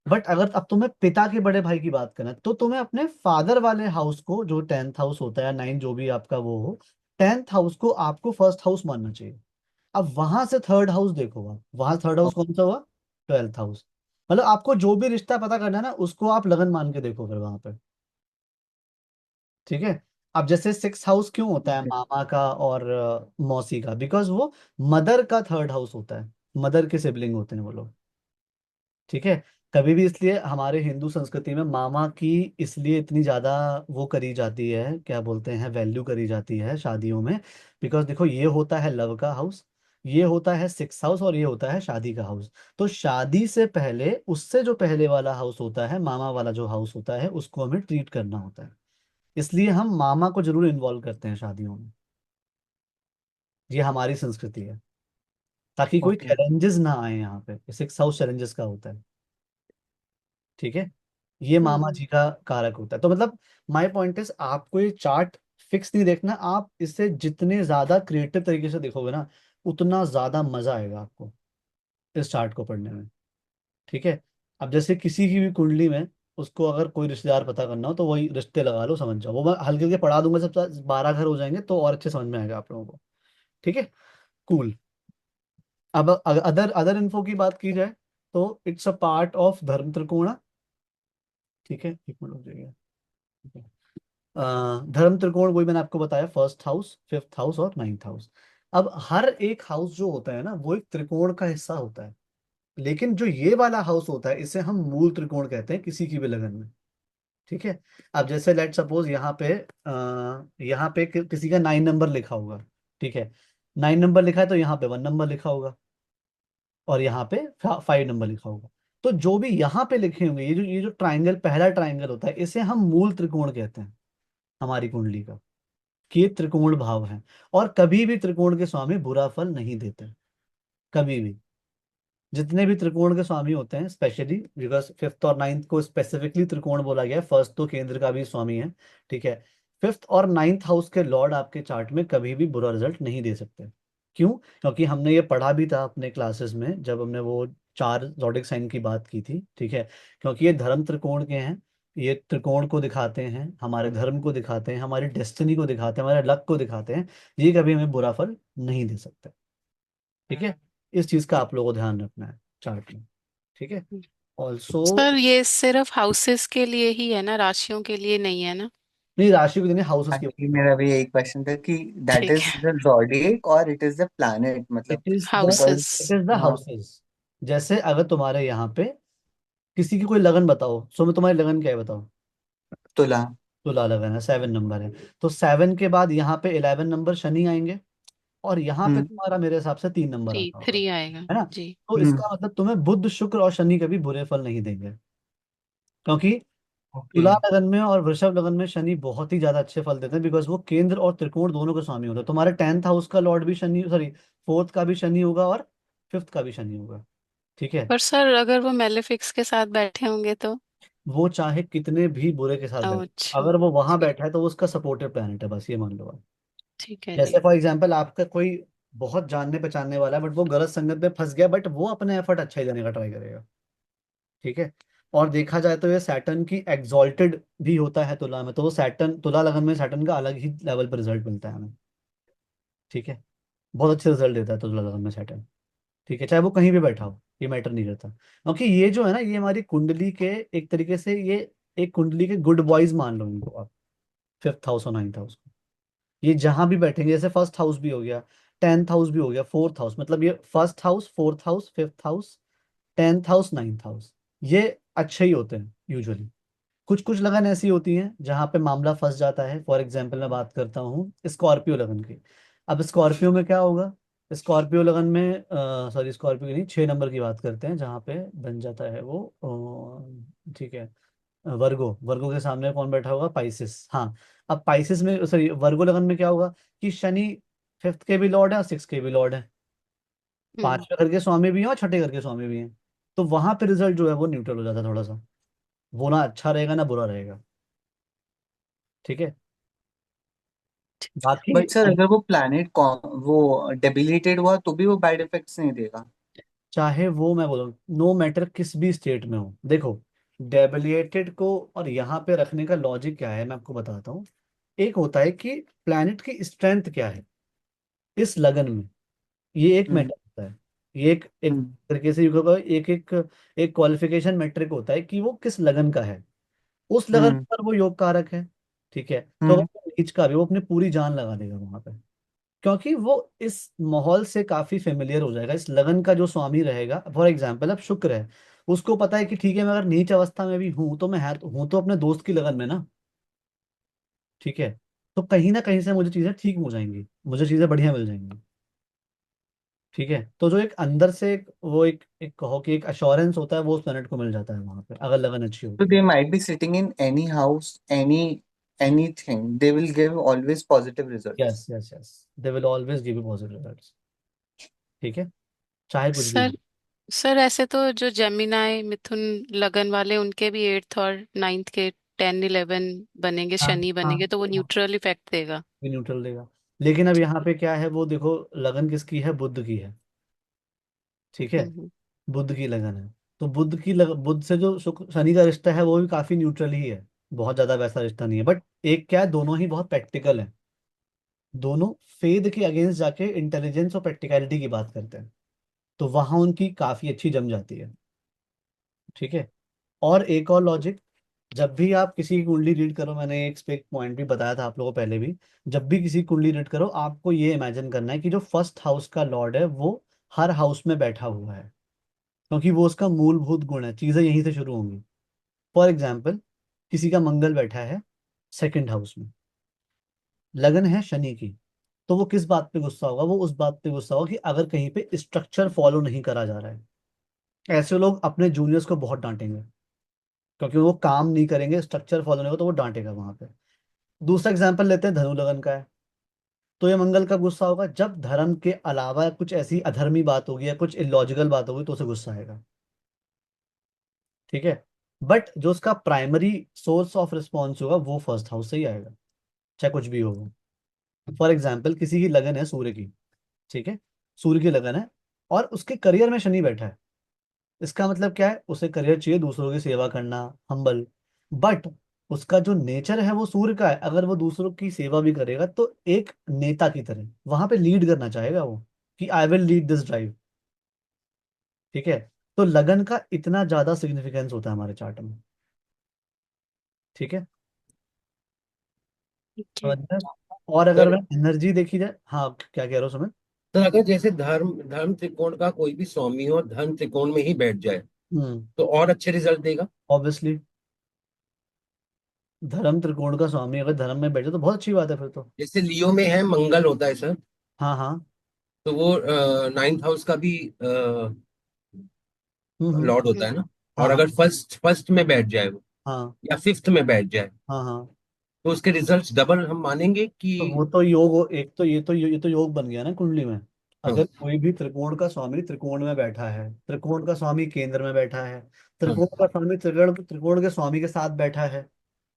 बट अगर अब तुम्हें पिता के बड़े भाई की बात करना है, तो तुम्हें अपने फादर वाले हाउस को, जो टेंथ हाउस होता है या नाइन, जो भी आपका वो हो, टेंथ हाउस को आपको फर्स्ट हाउस मानना चाहिए। अब वहां से थर्ड हाउस देखो, आप वहां थर्ड हाउस कौन सा हुआ, ट्वेल्थ हाउस। मतलब आपको जो भी रिश्ता पता करना है ना, उसको आप लगन मान के देखो फिर वहां पे। ठीक है। अब जैसे सिक्स हाउस क्यों होता है ओके। मामा का और मौसी का, बिकॉज वो मदर का थर्ड हाउस होता है, मदर के सिबलिंग होते हैं वो लोग। ठीक है। कभी भी, इसलिए हमारे हिंदू संस्कृति में मामा की इसलिए इतनी ज्यादा वो करी जाती है, क्या बोलते हैं, वैल्यू करी जाती है शादियों में, बिकॉज देखो ये होता है लव का हाउस, ये होता है सिक्स हाउस और ये होता है शादी का हाउस। तो शादी से पहले उससे जो पहले वाला हाउस होता है, मामा वाला जो हाउस होता है, उसको हमें ट्रीट करना होता है। इसलिए हम मामा को जरूर इन्वॉल्व करते हैं शादियों में। ये हमारी संस्कृति है, ताकि कोई ओके। चैलेंजेस ना आए यहाँ पे। सिक्स हाउस चैलेंजेस का होता है, ठीक है। ये मामा हम्म। जी का कारक होता है। तो मतलब माय पॉइंट इज, आपको ये चार्ट फिक्स नहीं देखना, आप इसे जितने ज्यादा क्रिएटिव तरीके से देखोगे ना, उतना ज्यादा मजा आएगा आपको इस चार्ट को पढ़ने में, ठीक है। अब जैसे किसी की भी कुंडली में उसको अगर कोई रिश्तेदार पता करना हो, तो वही रिश्ते लगा लो, समझ जाओ। वो मैं हल्के हल्के पढ़ा दूंगा, सब 12 घर हो जाएंगे तो और अच्छे समझ में आएगा आप लोगों को, ठीक है। कूल। अब अदर अदर इन्फो की बात की जाए, तो इट्स अ पार्ट ऑफ धर्म त्रिकोण, ठीक है। एक मिनट हो जाएगा, ठीक है। धर्म त्रिकोण वही मैंने आपको बताया, फर्स्ट हाउस, फिफ्थ हाउस और नाइन्थ हाउस। अब हर एक हाउस जो होता है ना, वो एक त्रिकोण का हिस्सा होता है। लेकिन जो ये वाला हाउस होता है, इसे हम मूल त्रिकोण कहते हैं किसी की भी लगन में, ठीक है। अब जैसे लेट सपोज यहाँ पे किसी का 9 नंबर लिखा होगा, ठीक है। 9 नंबर लिखा है तो यहाँ पे 1 नंबर लिखा होगा, और यहाँ पे 5 नंबर लिखा होगा। तो जो भी यहाँ पे लिखे होंगे, ये जो ट्राइंगल, पहला ट्राइंगल होता है, इसे हम मूल त्रिकोण कहते हैं हमारी कुंडली का, कि ये त्रिकोण भाव है। और कभी भी त्रिकोण के स्वामी बुरा फल नहीं देते, कभी भी। जितने भी त्रिकोण के स्वामी होते हैं, स्पेशली बिकॉज फिफ्थ और नाइन्थ को स्पेसिफिकली त्रिकोण बोला गया है, फर्स्ट तो केंद्र का भी स्वामी है, ठीक है। फिफ्थ और नाइन्थ हाउस के लॉर्ड आपके चार्ट में कभी भी बुरा रिजल्ट नहीं दे सकते। क्यों? क्योंकि हमने ये पढ़ा भी था अपने क्लासेस में, जब हमने वो चार जॉडिक साइन की बात की थी, ठीक है। क्योंकि ये धर्म त्रिकोण के हैं, ये त्रिकोण को दिखाते हैं, हमारे धर्म को दिखाते हैं, हमारी डेस्टिनी को दिखाते हैं, हमारे लक को दिखाते हैं। ये कभी हमें बुरा फल नहीं दे सकते, ठीक है। इस चीज का आप लोगों को ध्यान रखना है चार्ट में, ठीक है। ऑल्सो, सर ये सिर्फ हाउसेस के लिए ही है ना, राशियों के लिए नहीं है ना? नहीं, राशि को देने हाउसेस की। एक्चुअली मेरा भी यही क्वेश्चन था कि दैट ठीक इज है। द zodiac और इट इज द प्लैनेट, मतलब because houses. It is the हाँ। हाउसेस। जैसे अगर तुम्हारे यहाँ पे किसी की कोई लगन बताओ, सो में तुम्हारी लगन क्या है बताओ? तुला। तुला लगन है, 7 नंबर है। तो 7 के बाद यहाँ पे 11 नंबर शनि आएंगे, और यहाँ पे हम्म। तुम्हारा मेरे हिसाब से 3 नंबर थ्री आता होगा, थ्री आएगा। है ना। जी। तो हम्म। इसका मतलब तुम्हें बुध शुक्र और शनि कभी बुरे फल नहीं देंगे, क्योंकि ओके। तुला लगन में और वृषभ लगन में शनि बहुत ही ज्यादा अच्छे फल देते हैं, बिकॉज वो केंद्र और त्रिकोण दोनों के स्वामी होते हैं। तुम्हारे 10th हाउस का लॉर्ड भी शनि, सॉरी, फोर्थ का भी शनि होगा और फिफ्थ का भी शनि होगा, ठीक है। पर सर अगर वो मेलेफिक्स के साथ बैठे होंगे तो? वो चाहे कितने भी बुरे के साथ बैठे, अच्छा। अगर वो वहां ठीक। बैठा है तो वो उसका सपोर्टिव प्लैनेट है, बस ये मान लो आप। ठीक है जी। जैसे फॉर एग्जाम्पल, आपका कोई बहुत जानने पहचानने वाला है, बट वो गलत संगत में फंस गया, बट वो अपने एफर्ट अच्छा ही देने का ट्राई करेगा, ठीक है। और देखा जाए तो ये सैटर्न की एग्जॉल्टेड भी होता है तुला में, तो वो सैटर्न, तुला लगन में सैटर्न का अलग ही लेवल पर रिजल्ट मिलता है हमें, ठीक है। बहुत अच्छे रिजल्ट देता है तुला लगन में सैटर्न, ठीक है, चाहे वो कहीं भी बैठा हो, ये मैटर नहीं करता। क्योंकि ये जो है ना, ये हमारी कुंडली के एक तरीके से, ये एक कुंडली के गुड बॉयज मान लो इनको आप, फिफ्थ हाउस और नाइन्थ हाउस को। ये जहां भी बैठेंगे, जैसे फर्स्ट हाउस भी हो गया, 10th हाउस भी हो गया, फोर्थ हाउस, मतलब ये first house, fourth house, fifth house, 10th house, 9th house, ये अच्छे ही होते हैं यूजुअली। कुछ कुछ लगन ऐसी होती हैं जहां पे मामला फंस जाता है। फॉर एग्जाम्पल मैं बात करता हूँ स्कॉर्पियो लगन की। अब स्कॉर्पियो में क्या होगा? स्कॉर्पियो लगन में, सॉरी, स्कॉर्पियो नहीं, 6 नंबर की बात करते हैं, जहाँ पे बन जाता है वो, ठीक है। वर्गो, वर्गो के सामने कौन बैठा होगा? पाइसिस, हाँ। अब पाइसिस में, सॉरी, वर्गो लगन में क्या होगा कि शनि फिफ्थ के भी लॉर्ड है और सिक्स के भी लॉर्ड है, हम्म। पांचवें घर के स्वामी भी हैं और छठे घर के स्वामी भी हैं। तो वहां पे रिजल्ट जो है वो न्यूट्रल हो जाता है थोड़ा सा, वो ना अच्छा रहेगा ना बुरा रहेगा, ठीक है। बाकी बट सर अगर वो प्लैनेट वो डेबिलिटेड हुआ तो भी वो बैड इफेक्ट्स नहीं देगा? चाहे वो, मैं बोलूँ, नो मैटर किस भी स्टेट में हो, देखो, डेबिलिएटेड को और यहाँ पे रखने का लॉजिक क्या है मैं आपको बताता हूँ। एक होता है कि प्लैनेट की स्ट्रेंथ क्या है इस लगन में, ये एक हम्म। मैटर होता है। ये एक एक हम्म। तरीके से यूं कहो, एक एक एक क्वालिफिकेशन मैट्रिक होता है कि वो किस लगन का है। उस लगन हम्म। पर वो योग कारक है, ठीक है। तो अगर हम्म। वो नीच का भी, वो अपनी पूरी जान लगा देगा वहां पे, क्योंकि वो इस माहौल से काफी फेमिलियर हो जाएगा। इस लगन का जो स्वामी रहेगा, फॉर एग्जाम्पल अब शुक्र है, उसको पता है कि ठीक है, मैं अगर नीच अवस्था में भी हूं तो मैं हूं तो अपने दोस्त की लगन में ना, ठीक है। तो कहीं ना कहीं से मुझे चीजें ठीक हो जाएंगी, मुझे चीजें बढ़िया मिल जाएंगी, ठीक है, तो जो एक अंदर से वो एक कहो कि एक अश्योरेंस होता है, वो उस प्लेनेट को मिल जाता है वहां पे, अगर लगन अच्छी So होती है। they might be sitting in any house, anything. They will give always positive results. Yes yes yes, they will always give you positive results. ठीक है, चाहे कुछ भी सर हो। सर ऐसे तो जो जेमिनाई मिथुन लगन वाले उनके भी 8th और 9th के 10, 11 बनेंगे, हाँ शनि हाँ बनेंगे, तो वो हाँ, न्यूट्रल इफेक्ट देगा। भी न्यूट्रल देगा। लेकिन अब यहाँ पे क्या है, वो देखो, लगन किसकी है, बुध की है। ठीक है, हम्म। बुध की लगन है। तो बुध से जो शुक्र शनि का रिश्ता है वो भी काफी न्यूट्रल ही है, बहुत ज्यादा वैसा रिश्ता नहीं है। बट एक क्या है, दोनों ही बहुत प्रैक्टिकल है। दोनों फेद के अगेंस्ट जाके इंटेलिजेंस और प्रैक्टिकलिटी की बात करते हैं, तो वहां उनकी काफी अच्छी जम जाती है। ठीक है, और एक और लॉजिक, जब भी आप किसी की कुंडली रीड करो, मैंने एक पॉइंट भी बताया था आप लोगों को पहले भी, जब भी किसी की कुंडली रीड करो, आपको ये इमेजिन करना है कि जो फर्स्ट हाउस का लॉर्ड है वो हर हाउस में बैठा हुआ है, क्योंकि वो उसका मूलभूत गुण है, चीजें यहीं से शुरू होंगी। फॉर एग्जाम्पल, किसी का मंगल बैठा है सेकंड हाउस में, लगन है शनि की, तो वो किस बात पे गुस्सा होगा, वो उस बात पे गुस्सा होगा कि अगर कहीं पे स्ट्रक्चर फॉलो नहीं करा जा रहा है। ऐसे लोग अपने जूनियर्स को बहुत डांटेंगे, क्योंकि वो काम नहीं करेंगे, स्ट्रक्चर फॉलो नहीं होगा, तो वो डांटेगा वहां पे। दूसरा एग्जाम्पल लेते हैं, धनु लगन का है, तो ये मंगल का गुस्सा होगा जब धर्म के अलावा कुछ ऐसी अधर्मी बात होगी या कुछ इलॉजिकल बात होगी, तो उसे गुस्सा आएगा। ठीक है, बट जो उसका प्राइमरी सोर्स ऑफ रिस्पॉन्स होगा वो फर्स्ट हाउस से ही आएगा, चाहे कुछ भी होगा। फॉर एग्जाम्पल, किसी की लगन है सूर्य की, ठीक है, सूर्य की लगन है, और उसके करियर में शनि बैठा है। इसका मतलब क्या है, उसे करियर चाहिए, दूसरों की सेवा करना, हम्बल। बट उसका जो नेचर है वो सूर्य का है, अगर वो दूसरों की सेवा भी करेगा तो एक नेता की तरह वहां पे लीड करना चाहेगा वो, कि I will lead this drive. ठीक है, तो लगन का इतना ज्यादा सिग्निफिकेंस होता है हमारे चार्ट में। ठीक है, ठीक है। समझ में? और अगर सर मैं एनर्जी देखी जाए, हाँ क्या कह रहे हो समय? सर अगर जैसे धर्म धर्म त्रिकोण का कोई भी स्वामी हो और धर्म त्रिकोण में ही बैठ जाए हम्म, तो और अच्छे रिजल्ट देगा। ऑब्वियसली, धर्म त्रिकोण का स्वामी अगर धर्म में बैठे तो बहुत अच्छी बात है फिर तो। जैसे लियो में है मंगल होता है सर, हाँ हाँ। तो वो 9th हाउस का भी लॉर्ड होता हम्म। है ना। हाँ और हाँ अगर फर्स्ट फर्स्ट में बैठ जाए वो हाँ या 5th में बैठ जाए हाँ हाँ। तो उसके रिजल्ट्स डबल हम मानेंगे कि। तो वो तो एक तो ये तो योग बन गया ना कुंडली में। हाँ। अगर कोई भी त्रिकोण का स्वामी त्रिकोण में बैठा है, त्रिकोण का स्वामी केंद्र में बैठा है, हाँ त्रिकोण का स्वामी त्रिकोण त्रिकोण के स्वामी के साथ बैठा है,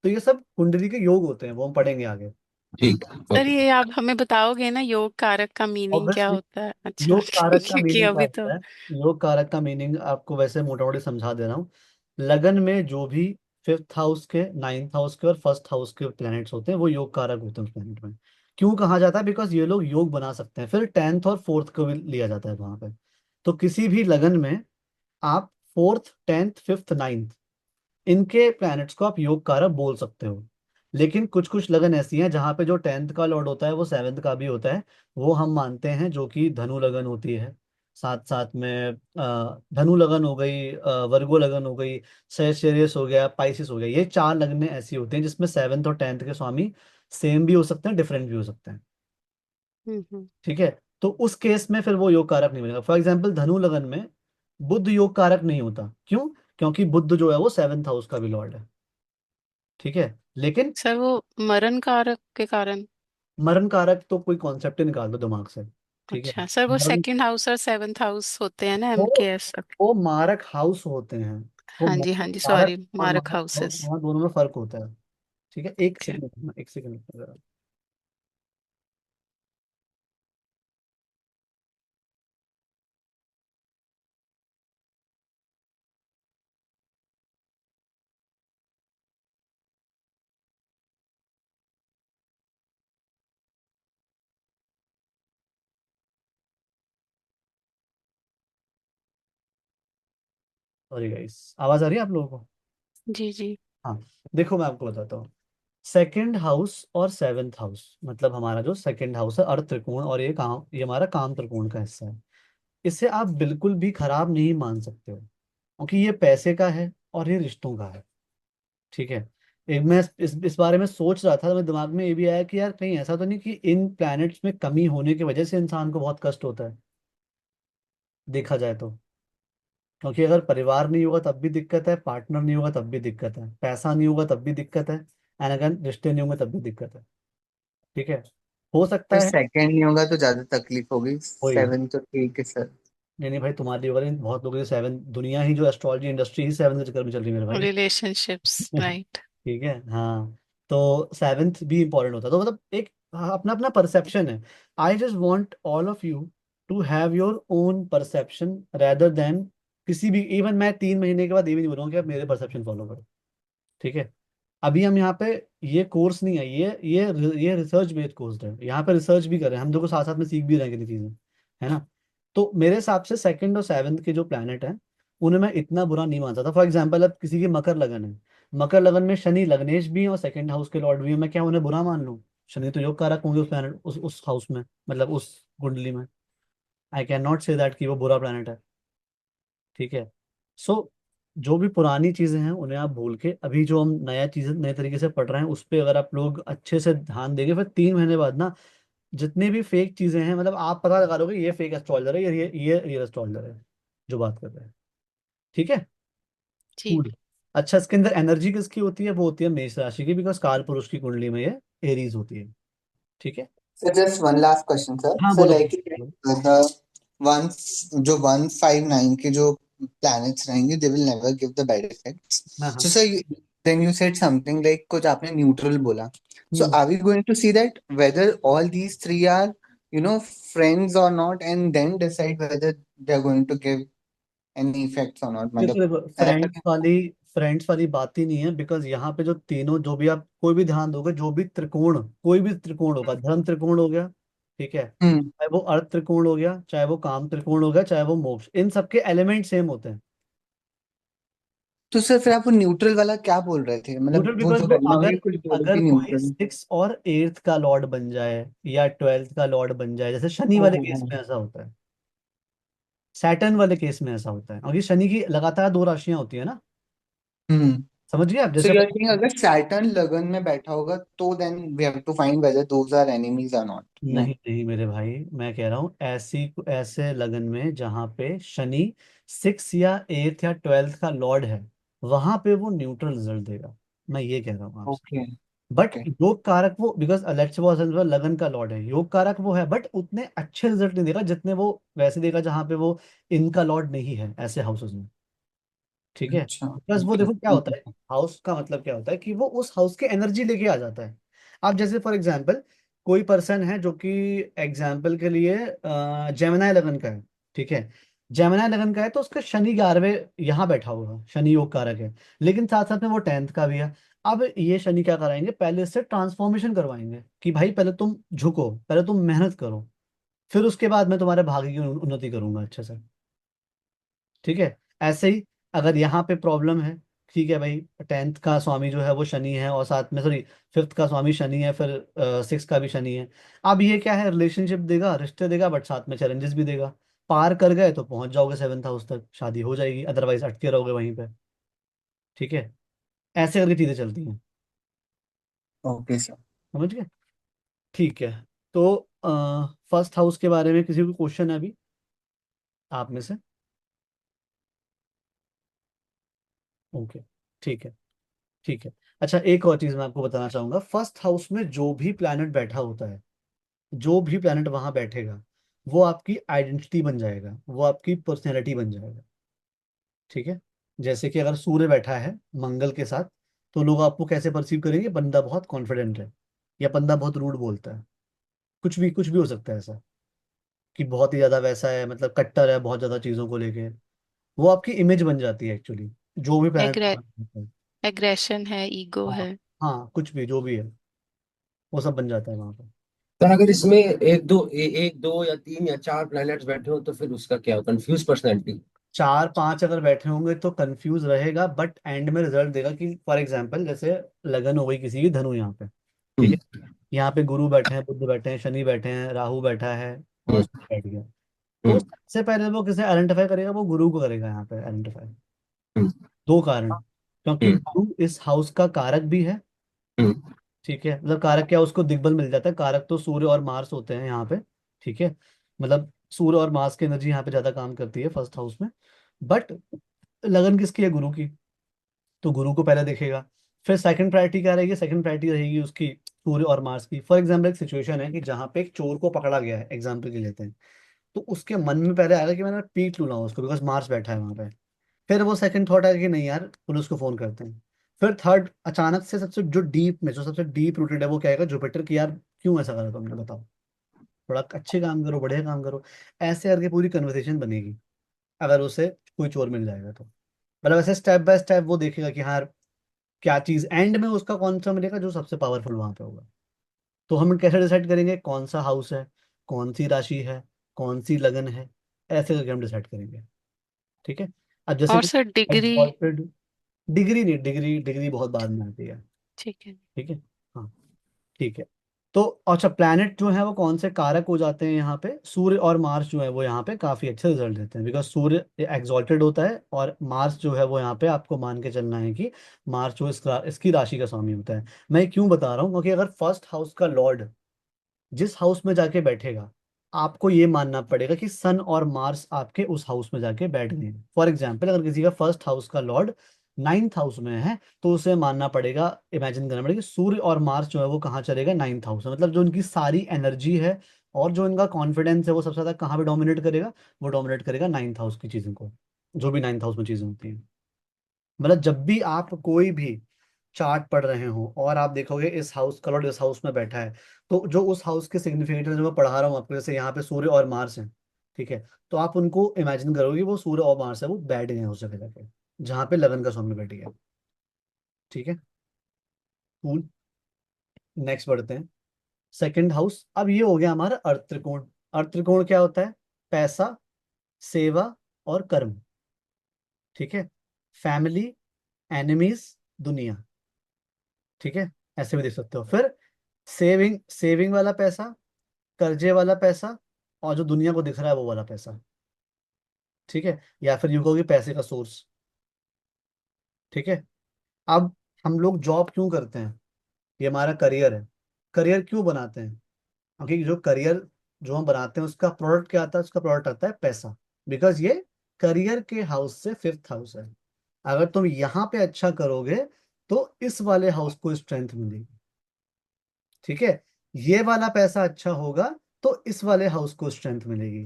तो ये सब कुंडली के योग होते हैं, वो हम पढ़ेंगे आगे। ठीक है सर ओके। ये आप हमें बताओगे ना, योग कारक का मीनिंग क्या ऑब्वियसली, होता है? अच्छा योग कारक का क्योंकि मीनिंग क्या अभी तो। होता है? योग कारक का मीनिंग आपको वैसे मोटा मोटी समझा दे रहा हूँ। लगन में जो भी फिफ्थ हाउस के, नाइन्थ हाउस के और फर्स्ट हाउस के प्लैनेट्स होते हैं वो योग कारक होते हैं उस प्लैनेट में। क्यों कहा जाता है? बिकॉज ये लोग योग बना सकते हैं, फिर टेंथ और फोर्थ को भी लिया जाता है वहां पे। तो किसी भी लगन में आप फोर्थ, टेंथ, फिफ्थ, नाइन्थ, इनके प्लैनेट्स को आप योग कारक बोल सकते हो। लेकिन कुछ कुछ लगन ऐसी हैं जहाँ पे जो टेंथ का लॉर्ड होता है वो सेवेंथ का भी होता है, वो हम मानते हैं, जो कि धनु लगन होती है। साथ साथ में धनु लगन हो गई, वर्गो लगन हो गई, सेजिटेरियस हो गया, पाइसिस हो गया, ये चार लगनें ऐसी होती हैं जिसमें सेवेंथ और टेंथ के स्वामी सेम भी हो सकते हैं, डिफरेंट भी हो सकते हैं। हम्म। ठीक है, तो उस केस में फिर वो योग कारक नहीं बनेगा। फॉर एग्जाम्पल, धनु लगन में बुध योग कारक नहीं होता, क्यों? क्योंकि बुध जो है वो सेवेंथ हाउस का भी लॉर्ड है। ठीक है, लेकिन सर वो मरण कारक के कारण। मरण कारक तो कोई कॉन्सेप्ट ही निकाल दो दिमाग से। ठीक है, अच्छा सर, वो मरण, 2nd हाउस और 7th हाउस होते हैं ना, वो MKS। वो मारक हाउस होते हैं। वो हाँ जी हाँ जी, मारक, सॉरी, हाँ, मारक मारक हाउस, हाउसेस। वहाँ दोनों में फर्क होता है। ठीक है, एक ठीक है। सेकंड, एक सेकंड। सॉरी गाइस, आवाज आ रही है आप लोगों को? जी जी। हाँ, देखो मैं आपको बताता हूँ। सेकंड हाउस और सेवेंथ हाउस, मतलब हमारा जो सेकंड हाउस है अर्थ त्रिकोण, और ये हमारा काम त्रिकोण का हिस्सा है। इसे आप बिल्कुल भी खराब नहीं मान सकते हो, क्योंकि ये पैसे का है और ये रिश्तों का है। ठीक है, एक मैं इस बारे में सोच रहा था, तो मेरे दिमाग में ये भी आया कि यार कहीं ऐसा तो नहीं कि इन प्लैनेट्स में कमी होने की वजह से इंसान को बहुत कष्ट होता है। देखा जाए तो। क्योंकि अगर परिवार नहीं होगा तब भी दिक्कत है, पार्टनर नहीं होगा तब भी दिक्कत है, पैसा नहीं होगा तब भी दिक्कत है, एंड अगेन रिश्ते नहीं होंगे तब भी दिक्कत है। ठीक है। हो सकता फिर है। सेकंड नहीं होगा तो ज्यादा तकलीफ होगी, वही। 7 तो ठीक है सर। नहीं नहीं भाई, तुम्हारी होगा नहीं, बहुत लोगों की सेवन, दुनिया ही जो एस्ट्रोलॉजी इंडस्ट्री ही सेवन के चक्कर में चल रही है मेरे भाई। Relationships, right. ठीक है, हाँ। तो सेवेंथ भी इंपॉर्टेंट होता है, तो मतलब एक, हाँ, अपना अपना परसेप्शन है। I just want all of you to have your own perception rather than किसी भी, इवन मैं 3 महीने के बाद ये भी नहीं बोलूँगा कि आप मेरे परसेप्शन फॉलो करो। ठीक है। अभी हम यहाँ पे, ये कोर्स नहीं है, ये रिसर्च बेस्ड कोर्स है, यहाँ पे रिसर्च भी कर रहे हैं हम, देखो साथ साथ में सीख भी रहे हैं कितनी चीजें, है ना। तो मेरे हिसाब से सेकंड और सेवन्थ के जो प्लैनेट हैं, उन्हें मैं इतना बुरा नहीं मानता था। फॉर एग्जाम्पल, अब किसी की मकर लगन है, मकर लगन में शनि लग्नेश भी है और सेकंड हाउस के लॉर्ड भी है, मैं क्या उन्हें बुरा मान लूँ? शनि तो योग कारक होंगे उस प्लैनेट, उस हाउस में, मतलब उस कुंडली में। I can not say that कि वो बुरा प्लैनेट है। ठीक है। सो जो भी पुरानी चीजें हैं उन्हें आप भूल के, अभी जो हम नया चीजें नए तरीके से पढ़ रहे हैं उस पे अगर आप लोग अच्छे से ध्यान देंगे, फिर 3 महीने बाद ना, जितनी भी फेक चीजें हैं, मतलब आप पता लगा लोगे ये फेक एस्ट्रोलजर है, ये रियल एस्ट्रोलजर है जो बात कर रहे हैं। ठीक है। जी। कूल। अच्छा, इसके अंदर एनर्जी किसकी होती है? वो होती है मेष राशि की, बिकॉज काल पुरुष की कुंडली में ये एरीज होती है। ठीक है। So just one last question, sir. हाँ So बोलो like बोलो। the one जो 159 के जो planets रहेंगे, they will never give the bad effects. हाँ So हाँ। sir, then you said something like कुछ आपने neutral बोला. So hmm. are we going to see that whether all these three are, friends or not, and then decide whether they are going to give any effects or not? देखो मतलब देखो, ऐसा friends वाली बात ही नहीं है, because यहाँ पे जो तीनों, जो भी आप कोई भी ध्यान दोगे, जो भी त्रिकोण, कोई भी त्रिकोण होगा, धर्म त्रिकोण हो गया, ठीक है, हम्म चाहे वो अर्थ त्रिकोण हो गया, चाहे वो काम त्रिकोण हो गया, चाहे वो मोक्ष, इन सबके एलिमेंट सेम होते हैं। तो सर फिर आप वो न्यूट्रल वाला क्या बोल रहे थे, न्यूट्रल मतलब वो बिकॉज जो वो, करना अगर होगा कुछ बोलो अगर कि कोई न्यूट्रल। 6 और 8 का लॉर्ड बन जाए या 12th का लॉर्ड बन जाए, जैसे शनि वाले केस में ऐसा होता है, सैटर्न वाले केस में ऐसा होता है, और ये शनि की लगातार 2 राशियां होती है ना। हम्म समझ गए आप? सो जैसे यू आर सेइंग अगर सैटर्न लगन में बैठा होगा तो then we have to find whether those are enemies और नॉट, नो? नहीं नहीं मेरे भाई, मैं कह रहा हूँ ऐसी, ऐसे लगन में जहाँ पे शनि 6 या 8 या 12th का लॉर्ड है, वहां पे वो न्यूट्रल रिजल्ट देगा। मैं ये कह रहा हूँ आपसे। ओके बट ओके योग कारक वो, बिकॉज लेट्स सपोज लगन का लॉर्ड है, योग कारक वो है, बट उतने अच्छे रिजल्ट नहीं देगा जितने वो वैसे देगा जहाँ पे वो इनका लॉर्ड नहीं है, ऐसे हाउसेस में। ठीक है। अच्छा प्लस वो ओके देखो क्या होता है, हाउस का मतलब क्या होता है कि वो उस हाउस के एनर्जी लेके आ जाता है। आप जैसे फॉर एग्जाम्पल, कोई पर्सन है जो कि, एग्जाम्पल के लिए, जेमिनाई लगन का है। ठीक है। जेमिनाई लगन का है तो उसका शनि 11वें यहाँ बैठा होगा, शनि योग कारक है, लेकिन साथ साथ में वो 10th का भी है। अब ये शनि क्या कराएंगे, पहले इससे ट्रांसफॉर्मेशन करवाएंगे कि भाई पहले तुम झुको, पहले तुम मेहनत करो, फिर उसके बाद मैं तुम्हारे भाग्य की उन्नति करूंगा अच्छे से। ठीक है। ऐसे ही अगर यहाँ पे प्रॉब्लम है, ठीक है भाई, 10th का स्वामी जो है वो शनि है, और साथ में सॉरी 5th का स्वामी शनि है, फिर 6 का भी शनि है। अब ये क्या है, रिलेशनशिप देगा, रिश्ते देगा, बट साथ में चैलेंजेस भी देगा। पार कर गए तो पहुंच जाओगे 7th हाउस तक, शादी हो जाएगी, अदरवाइज अटके रहोगे वहीं पे। ठीक है। ऐसे करके चीजें चलती हैं। Okay sir. समझ गए? ठीक है। तो फर्स्ट हाउस के बारे में किसी को क्वेश्चन है अभी आप में से? ओके। ठीक है। ठीक है। अच्छा, एक और चीज मैं आपको बताना चाहूंगा, फर्स्ट हाउस में जो भी प्लैनेट बैठा होता है, जो भी प्लैनेट वहां बैठेगा, वो आपकी आइडेंटिटी बन जाएगा, वो आपकी पर्सनैलिटी बन जाएगा। ठीक है। जैसे कि अगर सूर्य बैठा है मंगल के साथ, तो लोग आपको कैसे परसीव करेंगे, बंदा बहुत कॉन्फिडेंट है, या बंदा बहुत रूड बोलता है, कुछ भी हो सकता है ऐसा, कि बहुत ही ज्यादा वैसा है, मतलब कट्टर है बहुत ज्यादा चीजों को लेके। वो आपकी इमेज बन जाती है एक्चुअली, जो भी प्लैनेट एग्रे है। एग्रेशन है, ईगो हाँ है। हाँ, कुछ भी जो भी है, वो सब बन जाता है वहां पर। पर अगर इसमें एक दो या तीन या चार प्लैनेट्स बैठे हो तो फिर उसका क्या, कंफ्यूज पर्सनैलिटी? 4 5 अगर बैठे होंगे तो कंफ्यूज रहेगा, बट एंड में रिजल्ट देगा, कि फॉर एग्जाम्पल जैसे लगन हो गई किसी की धनु यहाँ पे, ठीक हम्म है, यहाँ पे गुरु बैठे हैं, बुध बैठे हैं, शनि बैठे हैं, राहु बैठा है, और हम्म शुक्र बैठ गया। तो हम्म सबसे पहले वो किसे आइडेंटिफाई करेगा, वो गुरु को करेगा यहाँ पे आइडेंटिफाई। हम्म 2 कारण, क्योंकि हम्म गुरु इस हाउस का कारक भी है। हम्म ठीक है, मतलब कारक क्या, उसको दिग्बल मिल जाता है, कारक तो सूर्य और मार्स होते हैं यहाँ पे। ठीक है। मतलब सूर्य और मार्स की एनर्जी यहाँ पे ज्यादा काम करती है फर्स्ट हाउस में। बट लगन किसकी है? गुरु की। तो गुरु को पहले देखेगा। फिर सेकंड प्रायोरिटी क्या रहेगी? सेकंड प्रायोरिटी रहेगी उसकी सूर्य और मार्स की। फॉर एग्जाम्पल एक सिचुएशन है कि जहाँ पे एक चोर को पकड़ा गया है, एग्जाम्पल के लिए लेते हैं। तो उसके मन में पहले आएगा कि मैंने पीट लूंगा उसको, बिकॉज मार्स बैठा है वहां पे। फिर वो सेकंड थॉट आएगा कि नहीं यार, पुलिस को फोन करते हैं। फिर थर्ड, अचानक से सबसे जो डीप में, जो सबसे डीप रूटेड है, वो क्या आएगा? जुपिटर की, यार क्यों ऐसा करा तुमने, बताओ, थोड़ा अच्छे काम करो, बढ़िया काम करो। ऐसे करके पूरी कन्वर्सेशन बनेगी, अगर उसे कोई चोर मिल जाएगा तो। मतलब ऐसे स्टेप बाय स्टेप वो देखेगा कि हाँ, क्या चीज एंड में उसका कौन सा मिलेगा जो सबसे पावरफुल वहां पे होगा। तो हम कैसे डिसाइड करेंगे कौन सा हाउस है, कौन सी राशि है, कौन सी लगन है? ऐसे करके हम डिसाइड करेंगे। ठीक है। अब जैसे और कि सर डिग्री। एग्जॉल्टेड, डिग्री नहीं, डिग्री डिग्री बहुत बाद में आती है। ठीक है। ठीक है। हाँ, ठीक है। तो अच्छा, प्लैनेट जो है वो कौन से कारक हो जाते हैं यहाँ पे? सूर्य और मार्स जो है वो यहाँ पे काफी अच्छे रिजल्ट देते हैं, बिकॉज सूर्य एग्जॉल्टेड होता है, और मार्स जो है वो यहाँ पे आपको मान के चलना है कि मार्स जो इसकी राशि का स्वामी होता है। मैं ये क्यों बता रहा हूँ? क्योंकि अगर फर्स्ट हाउस का लॉर्ड जिस हाउस में जाके बैठेगा, आपको ये मानना पड़ेगा कि सन और मार्स आपके उस हाउस में जाके बैठ गए हैं। फॉर एग्जाम्पल अगर किसी का फर्स्ट हाउस का लॉर्ड नाइन्थ हाउस में है, तो उसे मानना पड़ेगा, इमेजिन करना पड़ेगा कि सूर्य और मार्स जो है वो कहाँ चलेगा? नाइन्थ हाउस में। मतलब जो उनकी सारी एनर्जी है और जो इनका कॉन्फिडेंस है वो सबसे ज्यादा कहाँ पे डोमिनेट करेगा? वो डोमिनेट करेगा नाइन्थ हाउस की चीजों को, जो भी नाइन्थ हाउस में चीजें होती हैं। मतलब जब भी आप कोई भी चार्ट पढ़ रहे हो और आप देखोगे इस हाउस का लॉर्ड इस हाउस में बैठा है, तो जो उस हाउस के सिग्निफिकेटर जो मैं पढ़ा रहा हूँ आपको, जैसे यहाँ पे सूर्य और मार्स है, ठीक है, तो आप उनको इमेजिन करोगे वो सूर्य और मार्स है, वो बैठ गए हैं उस जगह जाके जहाँ पे लगन का स्वामी बैठ गया। ठीक है। कूल। नेक्स्ट बढ़ते हैं। सेकंड हाउस, अब ये हो गया हमारा अर्थ त्रिकोण। अर्थ त्रिकोण क्या होता है? पैसा, सेवा और कर्म। ठीक है। फैमिली, एनिमीज, दुनिया। ठीक है। ऐसे भी देख सकते हो। फिर सेविंग, सेविंग वाला पैसा, कर्जे वाला पैसा, और जो दुनिया को दिख रहा है वो वाला पैसा। ठीक है। या फिर यूं कहोगे पैसे का सोर्स। ठीक है। अब हम लोग जॉब क्यों करते हैं? ये हमारा करियर है। करियर क्यों बनाते हैं? क्योंकि जो करियर जो हम बनाते हैं उसका प्रोडक्ट क्या आता है? उसका प्रोडक्ट आता है पैसा। बिकॉज ये करियर के हाउस से फिफ्थ हाउस है। अगर तुम यहाँ पे अच्छा करोगे तो इस वाले हाउस को स्ट्रेंथ मिलेगी। ठीक है। ये वाला पैसा अच्छा होगा तो इस वाले हाउस को स्ट्रेंथ मिलेगी।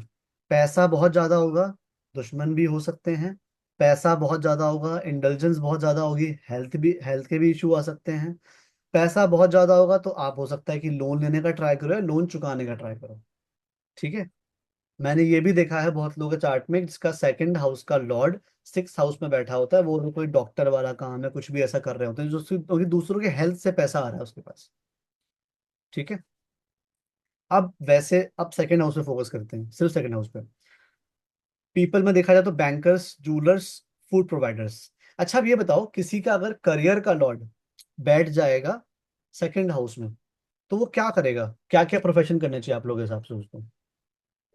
पैसा बहुत ज्यादा होगा, दुश्मन भी हो सकते हैं। पैसा बहुत ज्यादा होगा, इंडल्जेंस बहुत ज्यादा होगी, हेल्थ के भी इशू आ सकते हैं। पैसा बहुत ज्यादा होगा तो आप हो सकता है कि लोन लेने का ट्राई करो या लोन चुकाने का ट्राई करो। ठीक है। मैंने ये भी देखा है बहुत लोगों के चार्ट में, जिसका सेकंड हाउस का लॉर्ड सिक्स हाउस में बैठा होता है, वो कोई डॉक्टर वाला काम है, कुछ भी ऐसा कर रहे होते हैं जो दूसरों के हेल्थ से पैसा आ रहा है उसके पास। ठीक है। अब वैसे अब सेकंड हाउस पे फोकस करते हैं, सिर्फ सेकंड हाउस पे। पीपल में देखा जाए तो बैंकर्स, जूलर्स, फूड प्रोवाइडर्स। अच्छा, अब ये बताओ किसी का अगर करियर का लॉर्ड बैठ जाएगा सेकंड हाउस में, तो वो क्या करेगा? क्या क्या प्रोफेशन करने चाहिए आप लोगों के हिसाब से उसको?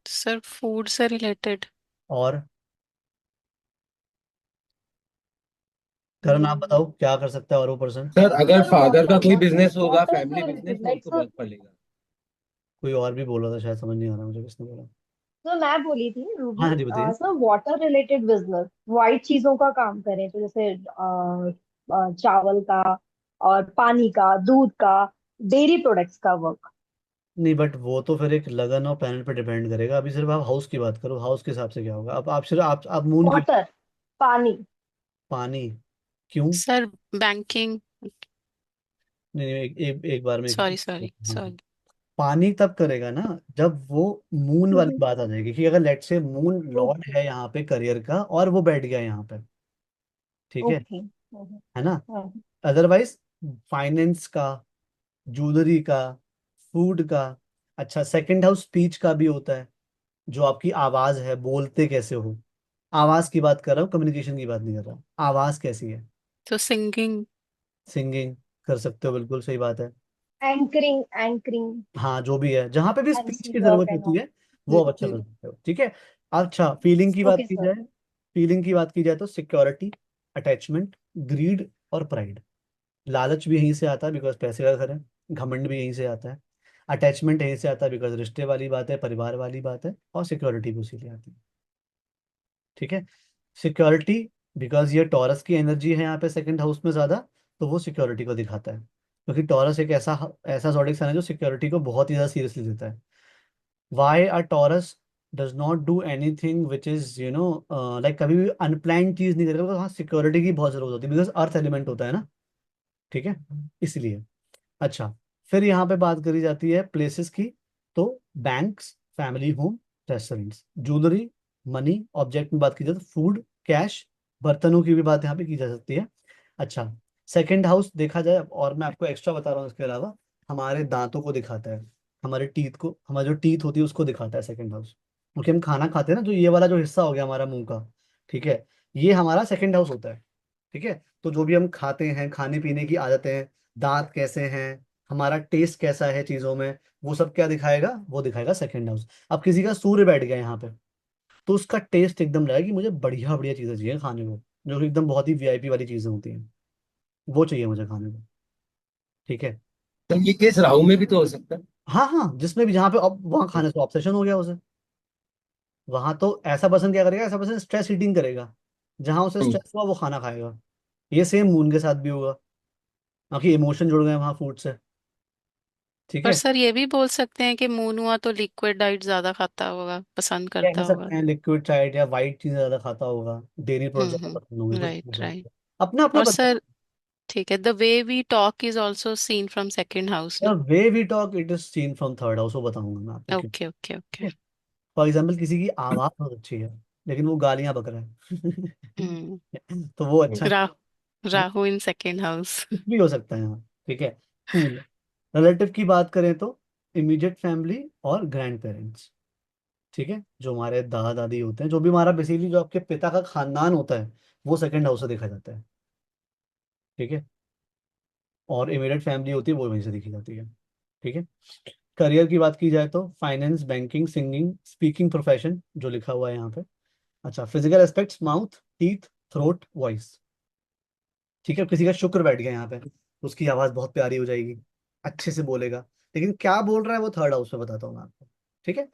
सर फूड से रिलेटेड। और करना, आप बताओ क्या कर सकता है और वो पर्सन? सर अगर सर फादर का वाटर कोई ना, बिजनेस होगा, वाटर फैमिली से बिजनेस, रिलेटेड तो लाइक उनको सर। फर्क पड़ेगा। कोई और भी बोल रहा था, शायद समझ नहीं आ रहा मुझे किसने बोला। तो मैं बोली थी हाँ रूबी, हाँ जी, बताइए। Sir water related business, white चीजों का काम करें, तो जैसे चावल का और पानी का, दूध का, डेयरी प्रोडक्ट्स का वर्क। नहीं, बट वो तो फिर एक लगन और प्लैनेट पे डिपेंड करेगा। अभी सिर्फ आप हाउस की बात करो, हाउस के हिसाब से क्या होगा? अब आप सिर्फ आप मून की। वाटर, पानी। पानी। क्यों? Sir banking. नहीं नहीं, एक बार में सॉरी सॉरी हाँ, सॉरी। पानी तब करेगा ना जब वो मून वाली बात आ जाएगी, कि अगर लेट से मून लॉर्ड ओके। है यहाँ पे करियर का और वो बैठ गया यहाँ पे। ठीक ओके। है ना? अदरवाइज फाइनेंस का, ज्वेलरी का, फूड का। अच्छा, सेकंड हाउस स्पीच का भी होता है, जो आपकी आवाज है, बोलते कैसे हो। आवाज की बात कर रहा हूँ, कम्युनिकेशन की बात नहीं कर रहा हूँ। आवाज कैसी है? तो सिंगिंग। सिंगिंग कर सकते हो, बिल्कुल सही बात है। एंकरिंग, एंकरिंग, हाँ, जो भी है, जहां पे भी स्पीच एमसी की जरूरत वर्क एंड होती ऑल। है वो आप अच्छा कर सकते हो। ठीक है। अच्छा, फीलिंग की बात ओके की सर। जाए, फीलिंग की बात की जाए तो सिक्योरिटी, अटैचमेंट, ग्रीड और प्राइड। लालच भी यहीं से आता है, बिकॉज पैसे का घर है। घमंड भी यहीं से आता है। अटैचमेंट यहीं से आता है, बिकॉज रिश्ते वाली बात है, परिवार वाली बात है, और सिक्योरिटी भी उसी लिए आती है। ठीक है, सिक्योरिटी, बिकॉज ये टॉरस की एनर्जी है यहाँ पे सेकंड हाउस में ज़्यादा, तो वो सिक्योरिटी को दिखाता है, क्योंकि टॉरस एक ऐसा ऐसा zodiac sign है जो सिक्योरिटी को बहुत ही ज़्यादा सीरियसली लेता है। Why a Taurus does not do anything which is like कभी भी अनप्लान्ड चीज़ नहीं करेगा, because हाँ सिक्योरिटी की बहुत ज़रूरत होती है, बिकॉज अर्थ एलिमेंट होता है ना। ठीक है, इसलिए। अच्छा, फिर यहाँ पे बात करी जाती है प्लेसेस की, तो banks, family home, restaurants, jewellery, money, object में बात की जाए तो फूड, कैश, बर्तनों की भी बात यहाँ पे की जा सकती है। अच्छा, सेकंड हाउस देखा जाए, और मैं आपको एक्स्ट्रा बता रहा हूँ इसके अलावा, हमारे दांतों को दिखाता है, हमारे टीथ को, हमारी जो टीथ होती है उसको दिखाता है सेकंड हाउस, क्योंकि हम खाना खाते हैं ना, जो ये वाला जो हिस्सा हो गया हमारा मुंह का, ठीक है, ये हमारा सेकंड हाउस होता है। ठीक है, तो जो भी हम खाते हैं, खाने पीने की आदतें, दांत कैसे हैं, हमारा टेस्ट कैसा है चीजों में, वो सब क्या दिखाएगा, वो दिखाएगा सेकंड हाउस। अब किसी का सूर्य बैठ गया यहाँ पे, तो उसका टेस्ट एकदम रहेगा कि मुझे बढ़िया बढ़िया चीजें चाहिए खाने को, जो कि एकदम बहुत ही वीआईपी वाली चीजें होती हैं, वो चाहिए मुझे खाने को। ठीक है। तो ये केस राहु में भी तो हो सकता है। हाँ हाँ, जिसमें भी, जहाँ पे अब वहाँ खाने से ऑब्सेशन हो गया उसे, वहां तो ऐसा पर्सन क्या करेगा, ऐसा पर्सन स्ट्रेस ईटिंग करेगा, जहां उसे हम्म। स्ट्रेस हुआ वो खाना खाएगा। ये सेम मून के साथ भी होगा, क्योंकि इमोशन जुड़ गए वहां फूड से। ठीक और है, सर ये भी बोल सकते हैं कि मून हुआ तो लिक्विड डाइट ज्यादा खाता होगा, पसंद कह करता होगा। सकते हैं लिक्विड चाइट या वाइट चीजें ज्यादा खाता होगा, डेयरी प्रोडक्ट ज्यादा पसंद होंगे, कुछ भी हो राइट सकता राइट। है। अपना अपना और पता सर ठीक है, the way we talk is also seen from second house है, ना। Way we talk it is seen from third house, वो बताऊंगा मैं आपको क्यों। Okay okay okay. ठीक है, फॉर एग्जाम्पल किसी की आवाज बहुत अच्छी है, लेकिन वो गालियां बक रहा है हम्म। तो वो अच्छा नहीं है, राहु इन सेकेंड हाउस। कुछ भी हो सकता है यहाँ। ठीक है, रिलेटिव की बात करें तो इमीडिएट फैमिली और ग्रैंड पेरेंट्स। ठीक है, जो हमारे दादा दादी होते हैं, जो भी हमारा बेसिकली जो आपके पिता का खानदान होता है, वो सेकंड हाउस से देखा जाता है। ठीक है, और इमीडिएट फैमिली होती है वो वहीं से देखी जाती है। ठीक है, करियर की बात की जाए तो finance, banking, singing, speaking profession जो लिखा हुआ है यहाँ पे। अच्छा, physical aspects, mouth, teeth, throat, voice. ठीक है, किसी का शुक्र बैठ गया यहाँ पे, तो उसकी आवाज बहुत प्यारी हो जाएगी, अच्छे से बोलेगा, लेकिन क्या बोल रहा है वो थर्ड हाउस में बताता हूँ मैं आपको। ठीक है,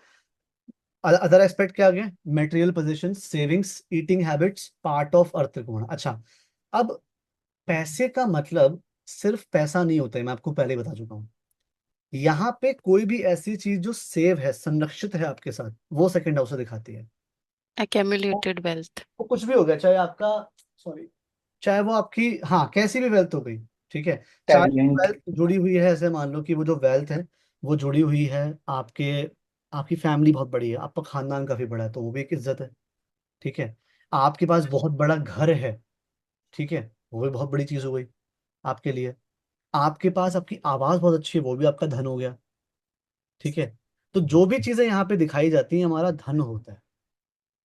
अदर एस्पेक्ट क्या आ गया, material position, savings, eating habits, part of earth त्रिकोण। अच्छा, अब पैसे का मतलब सिर्फ पैसा नहीं होता है, मैं आपको पहले ही बता चुका हूँ। यहाँ पे कोई भी ऐसी चीज जो सेव है, संरक्षित है आपके साथ, वो सेकंड हाउस से दिखाती है। वो एक्यूमुलेटेड वेल्थ। वो कुछ भी हो गया, चाहे आपका, सॉरी, चाहे वो आपकी, हाँ, कैसी भी वेल्थ हो गई। ठीक है, चाहे टैलेंट। वेल्थ जुड़ी हुई है, ऐसे मान लो कि वो जो वेल्थ है वो जुड़ी हुई है आपके, आपकी फैमिली बहुत बड़ी है, आपका खानदान काफी बड़ा है, तो वो भी एक इज्जत है। ठीक है, आपके पास बहुत बड़ा घर है, ठीक है, वो भी बहुत बड़ी चीज हो गई आपके लिए। आपके पास आपकी आवाज बहुत अच्छी है, वो भी आपका धन हो गया। ठीक है, तो जो भी चीजें यहाँ पे दिखाई जाती हैं हमारा धन होता है।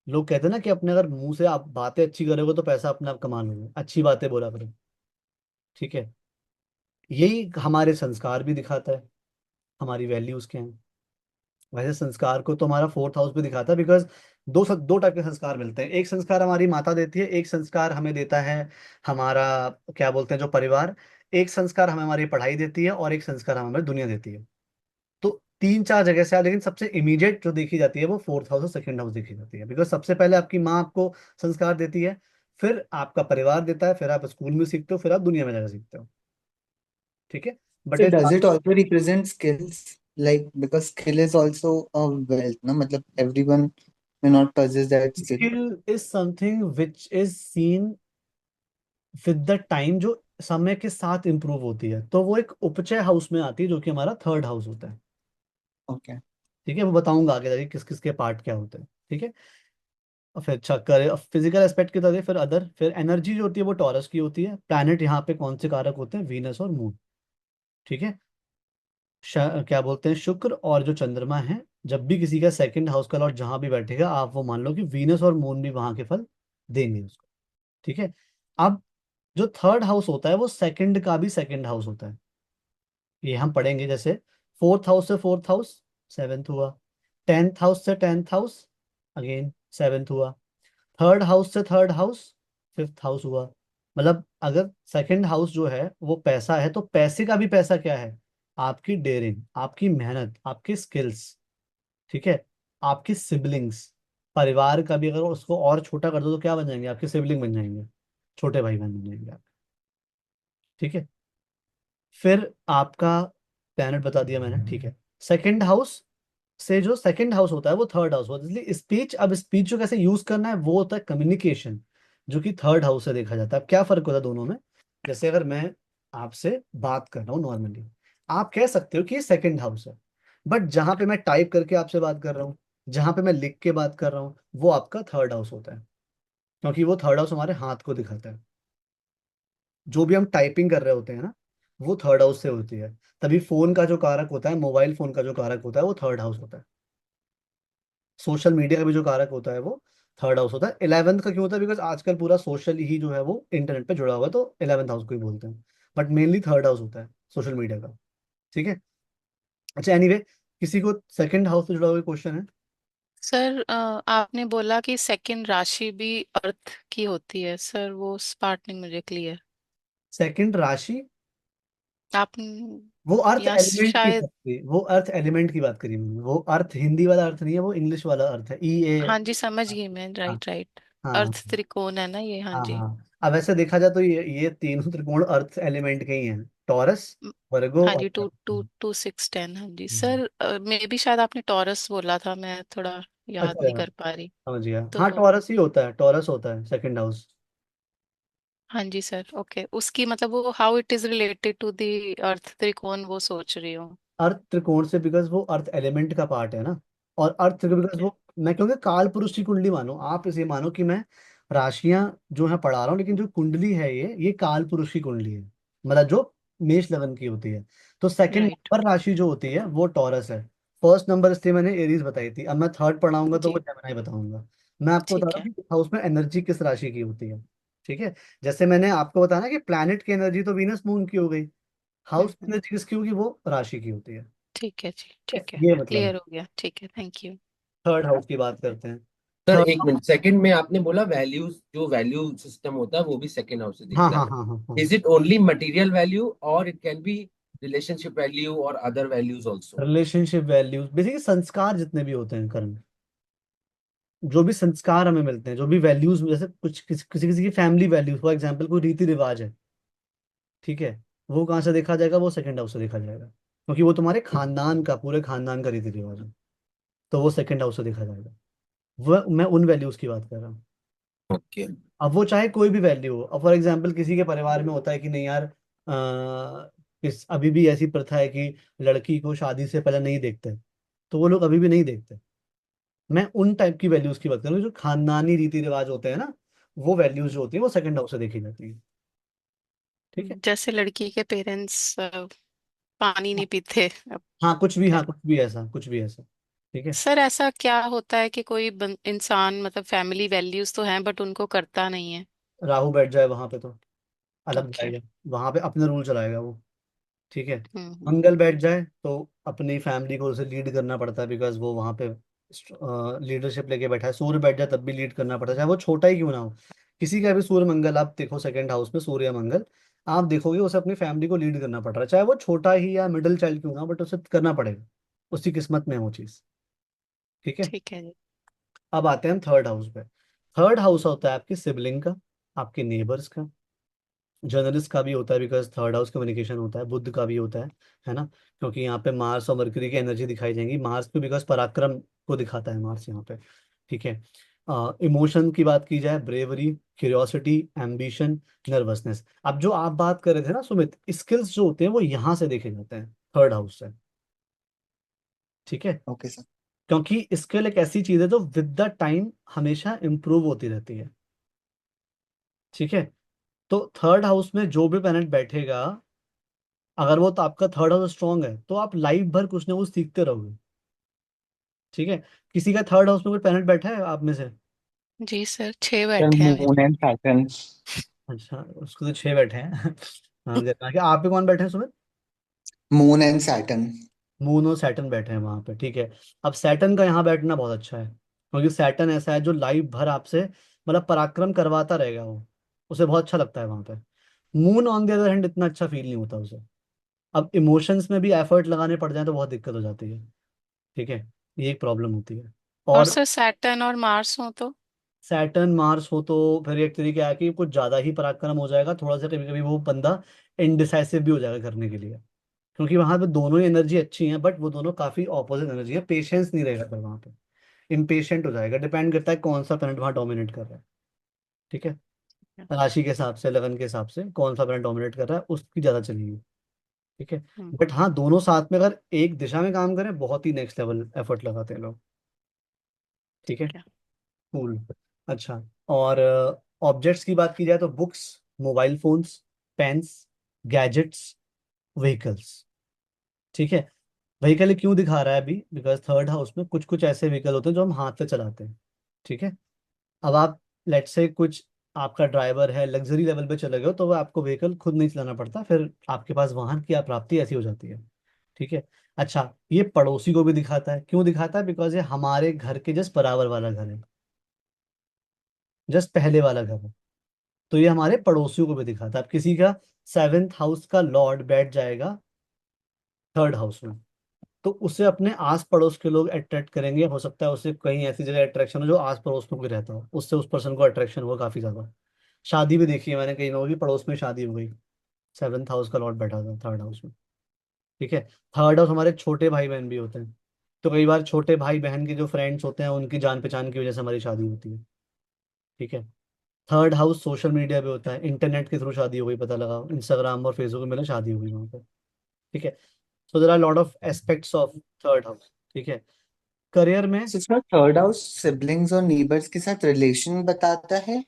लोग कहते हैं ना कि अपने अगर मुंह से आप बातें अच्छी करोगे तो पैसा अपने आप कमा लोगे, अच्छी बातें बोला करो। ठीक है, यही हमारे संस्कार भी दिखाता है, हमारी वैल्यूज क्या हैं। वैसे संस्कार को तो हमारा फोर्थ हाउस भी दिखाता है, बिकॉज दो टाइप के संस्कार मिलते हैं, एक संस्कार हमारी माता देती है, एक संस्कार हमें देता है हमारा, क्या बोलते हैं, जो परिवार। एक संस्कार हमें हमारी पढ़ाई देती है, और एक संस्कार हमें हमारी दुनिया देती है। तो तीन चार जगह से लेकिन सबसे इमीडिएट जो देखी जाती है वो फोर्थ हाउस और सेकंड हाउस देखी जाती है, बिकॉज सबसे पहले आपकी माँ आपको संस्कार देती है, फिर आपका परिवार देता है, फिर आप स्कूल में सीखते हो, फिर आप दुनिया में जाकर सीखते हो। ठीक है, but So does it also represent skills? Like because skill is also a wealth, no? मतलब everyone may not possess that skill. Skill is something which is seen with the time, जो समय के साथ इंप्रूव होती है, तो वो एक उपचय हाउस में आती है, जो कि हमारा थर्ड हाउस होता है। Okay. ठीक है, वो बताऊंगा आगे जाके किस किस के पार्ट क्या होते हैं। ठीक है, और फिर अच्छा करे फिजिकल एस्पेक्ट की तरह, फिर अदर, फिर एनर्जी जो होती है वो टॉरस की होती है। प्लैनेट यहाँ पे कौन से कारक होते हैं, वीनस और मून। ठीक है, क्या बोलते हैं, शुक्र और जो चंद्रमा है, जब भी किसी का सेकंड हाउस का लॉर्ड जहां भी बैठेगा, आप वो मान लो कि वीनस और मून भी वहां के फल देंगे उसको। ठीक है, अब जो थर्ड हाउस होता है वो सेकंड का भी सेकंड हाउस होता है, ये हम पढ़ेंगे, जैसे फोर्थ हाउस से फोर्थ हाउस सेवेंथ हुआ, टेंथ हाउस से टेंथ हाउस अगेन सेवेंथ हुआ, थर्ड हाउस से थर्ड हाउस फिफ्थ हाउस हुआ। मतलब अगर सेकंड हाउस जो है वो पैसा है, तो पैसे का भी पैसा क्या है, आपकी डेयरिंग, आपकी मेहनत, आपकी स्किल्स, ठीक है, आपकी सिबलिंग्स, परिवार का भी अगर उसको और छोटा कर दो तो क्या बन जाएंगे? आपके सिबलिंग बन जाएंगे, छोटे भाई बहन बन जाएंगे आप। ठीक है। फिर आपका प्लैनेट बता दिया मैंने, ठीक है। सेकंड हाउस से जो सेकंड हाउस होता है वो थर्ड हाउस होता है, इसलिए स्पीच, अब स्पीच को कैसे यूज करना है वो होता है कम्युनिकेशन, जो कि थर्ड हाउस से देखा जाता है। अब क्या फर्क होता है दोनों में? जैसे अगर मैं आपसे बात कर रहा हूँ नॉर्मली, आप कह सकते हो कि ये सेकंड हाउस है, बट जहां पे मैं टाइप करके आपसे बात कर रहा हूँ, जहां पे मैं लिख के बात कर रहा हूँ, वो आपका थर्ड हाउस होता है, क्योंकि वो थर्ड हाउस हमारे हाथ को दिखाता है। जो भी हम टाइपिंग कर रहे होते हैं ना, वो थर्ड हाउस से होती है। तभी फोन का जो कारक होता है, मोबाइल फोन का जो कारक होता है, वो थर्ड हाउस होता है। सोशल मीडिया का भी जो कारक होता है वो थर्ड हाउस होता है। 11th का क्यों होता है? बिकॉज आजकल पूरा सोशल ही जो है वो इंटरनेट पे जुड़ा हुआ है, तो 11th हाउस को ही बोलते हैं, बट मेनली थर्ड हाउस होता है सोशल मीडिया का। ठीक है। अच्छा, एनीवे, किसी को सेकंड हाउस से जुड़ा हुआ क्वेश्चन है? सर आपने बोला कि सेकंड राशि भी अर्थ की होती है सर, वो उस पार्ट नहीं मुझे क्लियर। सेकंड राशि, आप वो अर्थ या एलिमेंट की शायद। बात करी, वो अर्थ एलिमेंट की बात करी मैंने। वो अर्थ हिंदी वाला अर्थ नहीं है, वो इंग्लिश वाला अर्थ है, ई ए। हाँ जी, समझ गई मैं, हाँ राइट राइट। हाँ अर्थ त्रिकोण है ना ये, हाँ हाँ जी। हाँ। अब वैसे देखा जाए तो ये तीनों त्रिकोण अर्थ एलिमेंट के ही हैं, टॉरस, म, वर्गो हाँ और जी, two two Capricorn. Two six ten, हाँ जी हम्म। सर। मे भी शायद आपने टॉरस बोला था, मैं थोड़ा याद नहीं अच्छा, कर पा रही। समझ गया। हाँ, तो टॉरस ही होता है, टॉरस होता है सेकंड हाउस। हाँ जी सर, ओके, उसकी मतलब वो how it is related to the earth त्रिकोण वो सोच रही हूँ। अर्थ त्रिकोण से, बिकॉज वो अर्थ एलिमेंट का पार्ट है ना। और अर्थ बिकॉज ओके। वो, मैं क्योंकि काल पुरुष की कुंडली मानो, आप इसे मानो कि मैं राशियां जो है पढ़ा रहा हूँ, लेकिन जो कुंडली है ये काल पुरुष की कुंडली है, मतलब जो मेष लगन की होती है। तो सेकंड राइट। नंबर राशि जो होती है वो टॉरस है। फर्स्ट नंबर इसलिए मैंने एरीज बताई थी, अब मैं थर्ड पढ़ाऊंगा तो वो जी। जेमिनी बताऊंगा। मैं आपको बता ठीक रहा है। हूँ कि हाउस में एनर्जी किस राशि की होती है। ठीक है। जैसे मैंने आपको बताया ना कि प्लैनेट की एनर्जी तो वीनस मून की हो गई, हाउस की हम्म। एनर्जी किसकी होगी? वो राशि की होती है। ठीक है जी, Yes, ठीक है, ये मतलब है। क्लियर हो गया, ठीक है, थैंक यू। थर्ड हाउस की बात करते हैं। सर थर्ड एक मिनट, सेकंड में आपने बोला वैल्यूज, जो वैल्यू सिस्टम होता है वो भी सेकंड हाउस से हाँ दिखता हाँ है। हाँ हाँ हाँ। Is it only material value और it can be relationship value और other values also? Relationship values, basically संस्कार जितने भी होते हैं कर्म, जो भी संस्कार हमें मिलते हैं, जो भी वैल्यूज, जैसे कुछ किसी किसी किसी की फैमिली वैल्यूज, फॉर एग्जाम्पल कोई रीति रिवाज है, ठीक है, वो कहाँ से देखा जाएगा? वो सेकंड हाउस से देखा जाएगा, क्योंकि वो तुम्हारे खानदान का, पूरे खानदान का रीति रिवाज है, तो वो सेकंड हाउस से देखा जाएगा। वो मैं उन वैल्यूज की बात कर रहा हूँ। ओके। अब वो चाहे कोई भी वैल्यू हो, अब फॉर एग्जाम्पल किसी के परिवार में होता है कि नहीं यार, अभी भी ऐसी प्रथा है कि लड़की को शादी से पहले नहीं देखते, तो वो लोग अभी भी नहीं देखते। मैं उन टाइप की वैल्यूज की बात कर रहा हूँ, जो खानदानी रीति रिवाज होते हैं ना, वो वैल्यूज जो होती है वो सेकंड हाउस से देखी जाती है। ठीक है। जैसे लड़की के पेरेंट्स पानी नहीं पीते अब। हाँ कुछ भी, हाँ खैर, कुछ भी ऐसा, कुछ भी ऐसा। ठीक है। सर ऐसा क्या होता है कि कोई इंसान मतलब फैमिली वैल्यूज तो हैं बट उनको करता नहीं है? राहु बैठ जाए वहां पे तो अलग ओके। जाएगा, वहां पे अपने रूल चलाएगा वो। ठीक है। हम्म। मंगल बैठ जाए तो अपनी फैमिली को उसे लीड करना पड़ता है, बिकॉज वो वहां पे लीडरशिप लेके बैठा है। सूर्य बैठ जाए तब भी लीड करना पड़ता है, चाहे वो छोटा ही क्यों ना हो। किसी का भी सूर्य मंगल आप देखो सेकंड हाउस में, सूर्य मंगल, आप देखोगे उसे अपनी फैमिली को लीड करना पड़ रहा है, चाहे वो छोटा ही या मिडिल चाइल्ड क्यों ना हो, बट उसे करना पड़ेगा, उसकी किस्मत में है वो चीज़। ठीक है। ठीक है जी। अब आते हैं हम थर्ड हाउस पे। थर्ड हाउस होता है आपकी सिबलिंग का, आपके नेबर्स का, जर्नलिस्ट का भी होता है, बिकॉज थर्ड हाउस कम्युनिकेशन होता है। बुद्ध का भी होता है ना, क्योंकि यहाँ पे मार्स और मरकरी की एनर्जी दिखाई जाएंगी। मार्स पे बिकॉज पराक्रम को दिखाता है मार्स यहाँ पे। ठीक है। इमोशन की बात की जाए, ब्रेवरी, क्यूरियोसिटी, एम्बिशन, नर्वसनेस। अब जो आप बात कर रहे थे ना सुमित, स्किल्स जो होते हैं वो यहाँ से देखे जाते हैं, थर्ड हाउस से। ठीक है। Okay sir. क्योंकि स्किल एक ऐसी चीज है जो विद द टाइम हमेशा इंप्रूव होती रहती है। ठीक है। तो थर्ड हाउस में जो भी प्लैनेट बैठेगा, अगर वो तो आपका थर्ड हाउस स्ट्रांग है, तो आप लाइफ भर कुछ ना कुछ सीखते रहोगे। ठीक है। किसी का थर्ड हाउस में कोई प्लैनेट बैठा है आप में से? जी सर, 6 सर बैठे हैं मून मेरे। And Saturn. अच्छा, उसको तो 6 बैठे हैं। हाँ, कि आप पे कौन बैठे हैं Sumit? Moon and Saturn. Moon और सैटर्न बैठे हैं वहां पे। ठीक है। अब सैटर्न का यहाँ बैठना बहुत अच्छा है, क्योंकि सैटर्न ऐसा है जो लाइफ भर आपसे मतलब पराक्रम करवाता रहेगा वो, उसे बहुत अच्छा लगता है वहां पे। Moon on the other hand इतना अच्छा फील नहीं होता उसे। अब इमोशंस में भी एफर्ट लगाने पड़ जाए तो बहुत दिक्कत हो जाती है। ठीक है, ये एक प्रॉब्लम होती है। और और सर सैटर्न और मार्स हो तो? सैटर्न मार्स हो तो फिर एक तरीके है कि कुछ ज्यादा ही पराक्रम हो जाएगा, थोड़ा सा कभी कभी वो बंदा इनडिसाइसिव भी हो जाएगा करने के लिए, क्योंकि वहां पे दोनों ही एनर्जी अच्छी हैं बट वो दोनों काफी ऑपोजिट एनर्जी है। पेशेंस नहीं रहेगा फिर वहां पे, इम्पेशेंट हो जाएगा। डिपेंड करता है कौन सा प्लैनेट वहां डोमिनेट कर रहा है। ठीक है, राशि के हिसाब से, लगन के हिसाब से कौन सा प्लैनेट डोमिनेट कर रहा है उसकी ज्यादा चलेगी। ठीक है, हम्म, बट हाँ दोनों साथ में अगर एक दिशा में काम करें बहुत ही नेक्स्ट लेवल एफर्ट लगाते हैं लोग। ठीक है, ठीक है। कूल। अच्छा, और ऑब्जेक्ट्स की बात की जाए तो books, mobile phones, pens, gadgets, vehicles. ठीक है, व्हीकल क्यों दिखा रहा है अभी, बिकॉज थर्ड हाउस में कुछ कुछ ऐसे व्हीकल होते हैं जो हम हाथ से चलाते हैं। ठीक है, अब आप लेट्स से कुछ, आपका ड्राइवर है, लग्जरी लेवल पे चले गए हो तो वो आपको व्हीकल खुद नहीं चलाना पड़ता, फिर आपके पास वाहन की प्राप्ति ऐसी हो जाती है। ठीक है, अच्छा ये पड़ोसी को भी दिखाता है। क्यों दिखाता है, बिकॉज ये हमारे घर के जस्ट बराबर वाला घर है, जस्ट पहले वाला घर है, तो ये हमारे पड़ोसियों को भी दिखाता है। अब किसी का सेवेंथ हाउस का लॉर्ड बैठ जाएगा थर्ड हाउस में, तो उसे अपने आस पड़ोस के लोग अट्रैक्ट करेंगे। हो सकता है उसे कहीं ऐसी जगह अट्रैक्शन हो जो आस पड़ोस में कोई रहता हो, उससे उस पर्सन को अट्रैक्शन हुआ काफी ज्यादा। शादी भी देखी है मैंने कई लोगों की, पड़ोस में शादी हो गई, सेवन्थ हाउस का लॉर्ड बैठा था थर्ड हाउस में। ठीक है, थर्ड हाउस हमारे छोटे भाई बहन भी होते हैं, तो कई बार छोटे भाई बहन के जो फ्रेंड्स होते हैं उनकी जान पहचान की वजह से हमारी शादी होती है। ठीक है, थर्ड हाउस सोशल मीडिया पे होता है, इंटरनेट के थ्रू शादी हो गई, पता लगा इंस्टाग्राम और फेसबुक में मिले शादी हो गई वहाँ पे। ठीक है, so there are lot of aspects of third house. ठीक है, करियर में। So, इसमें थर्ड हाउस सिबलिंग्स और नीबर्स के साथ रिलेशन बताता है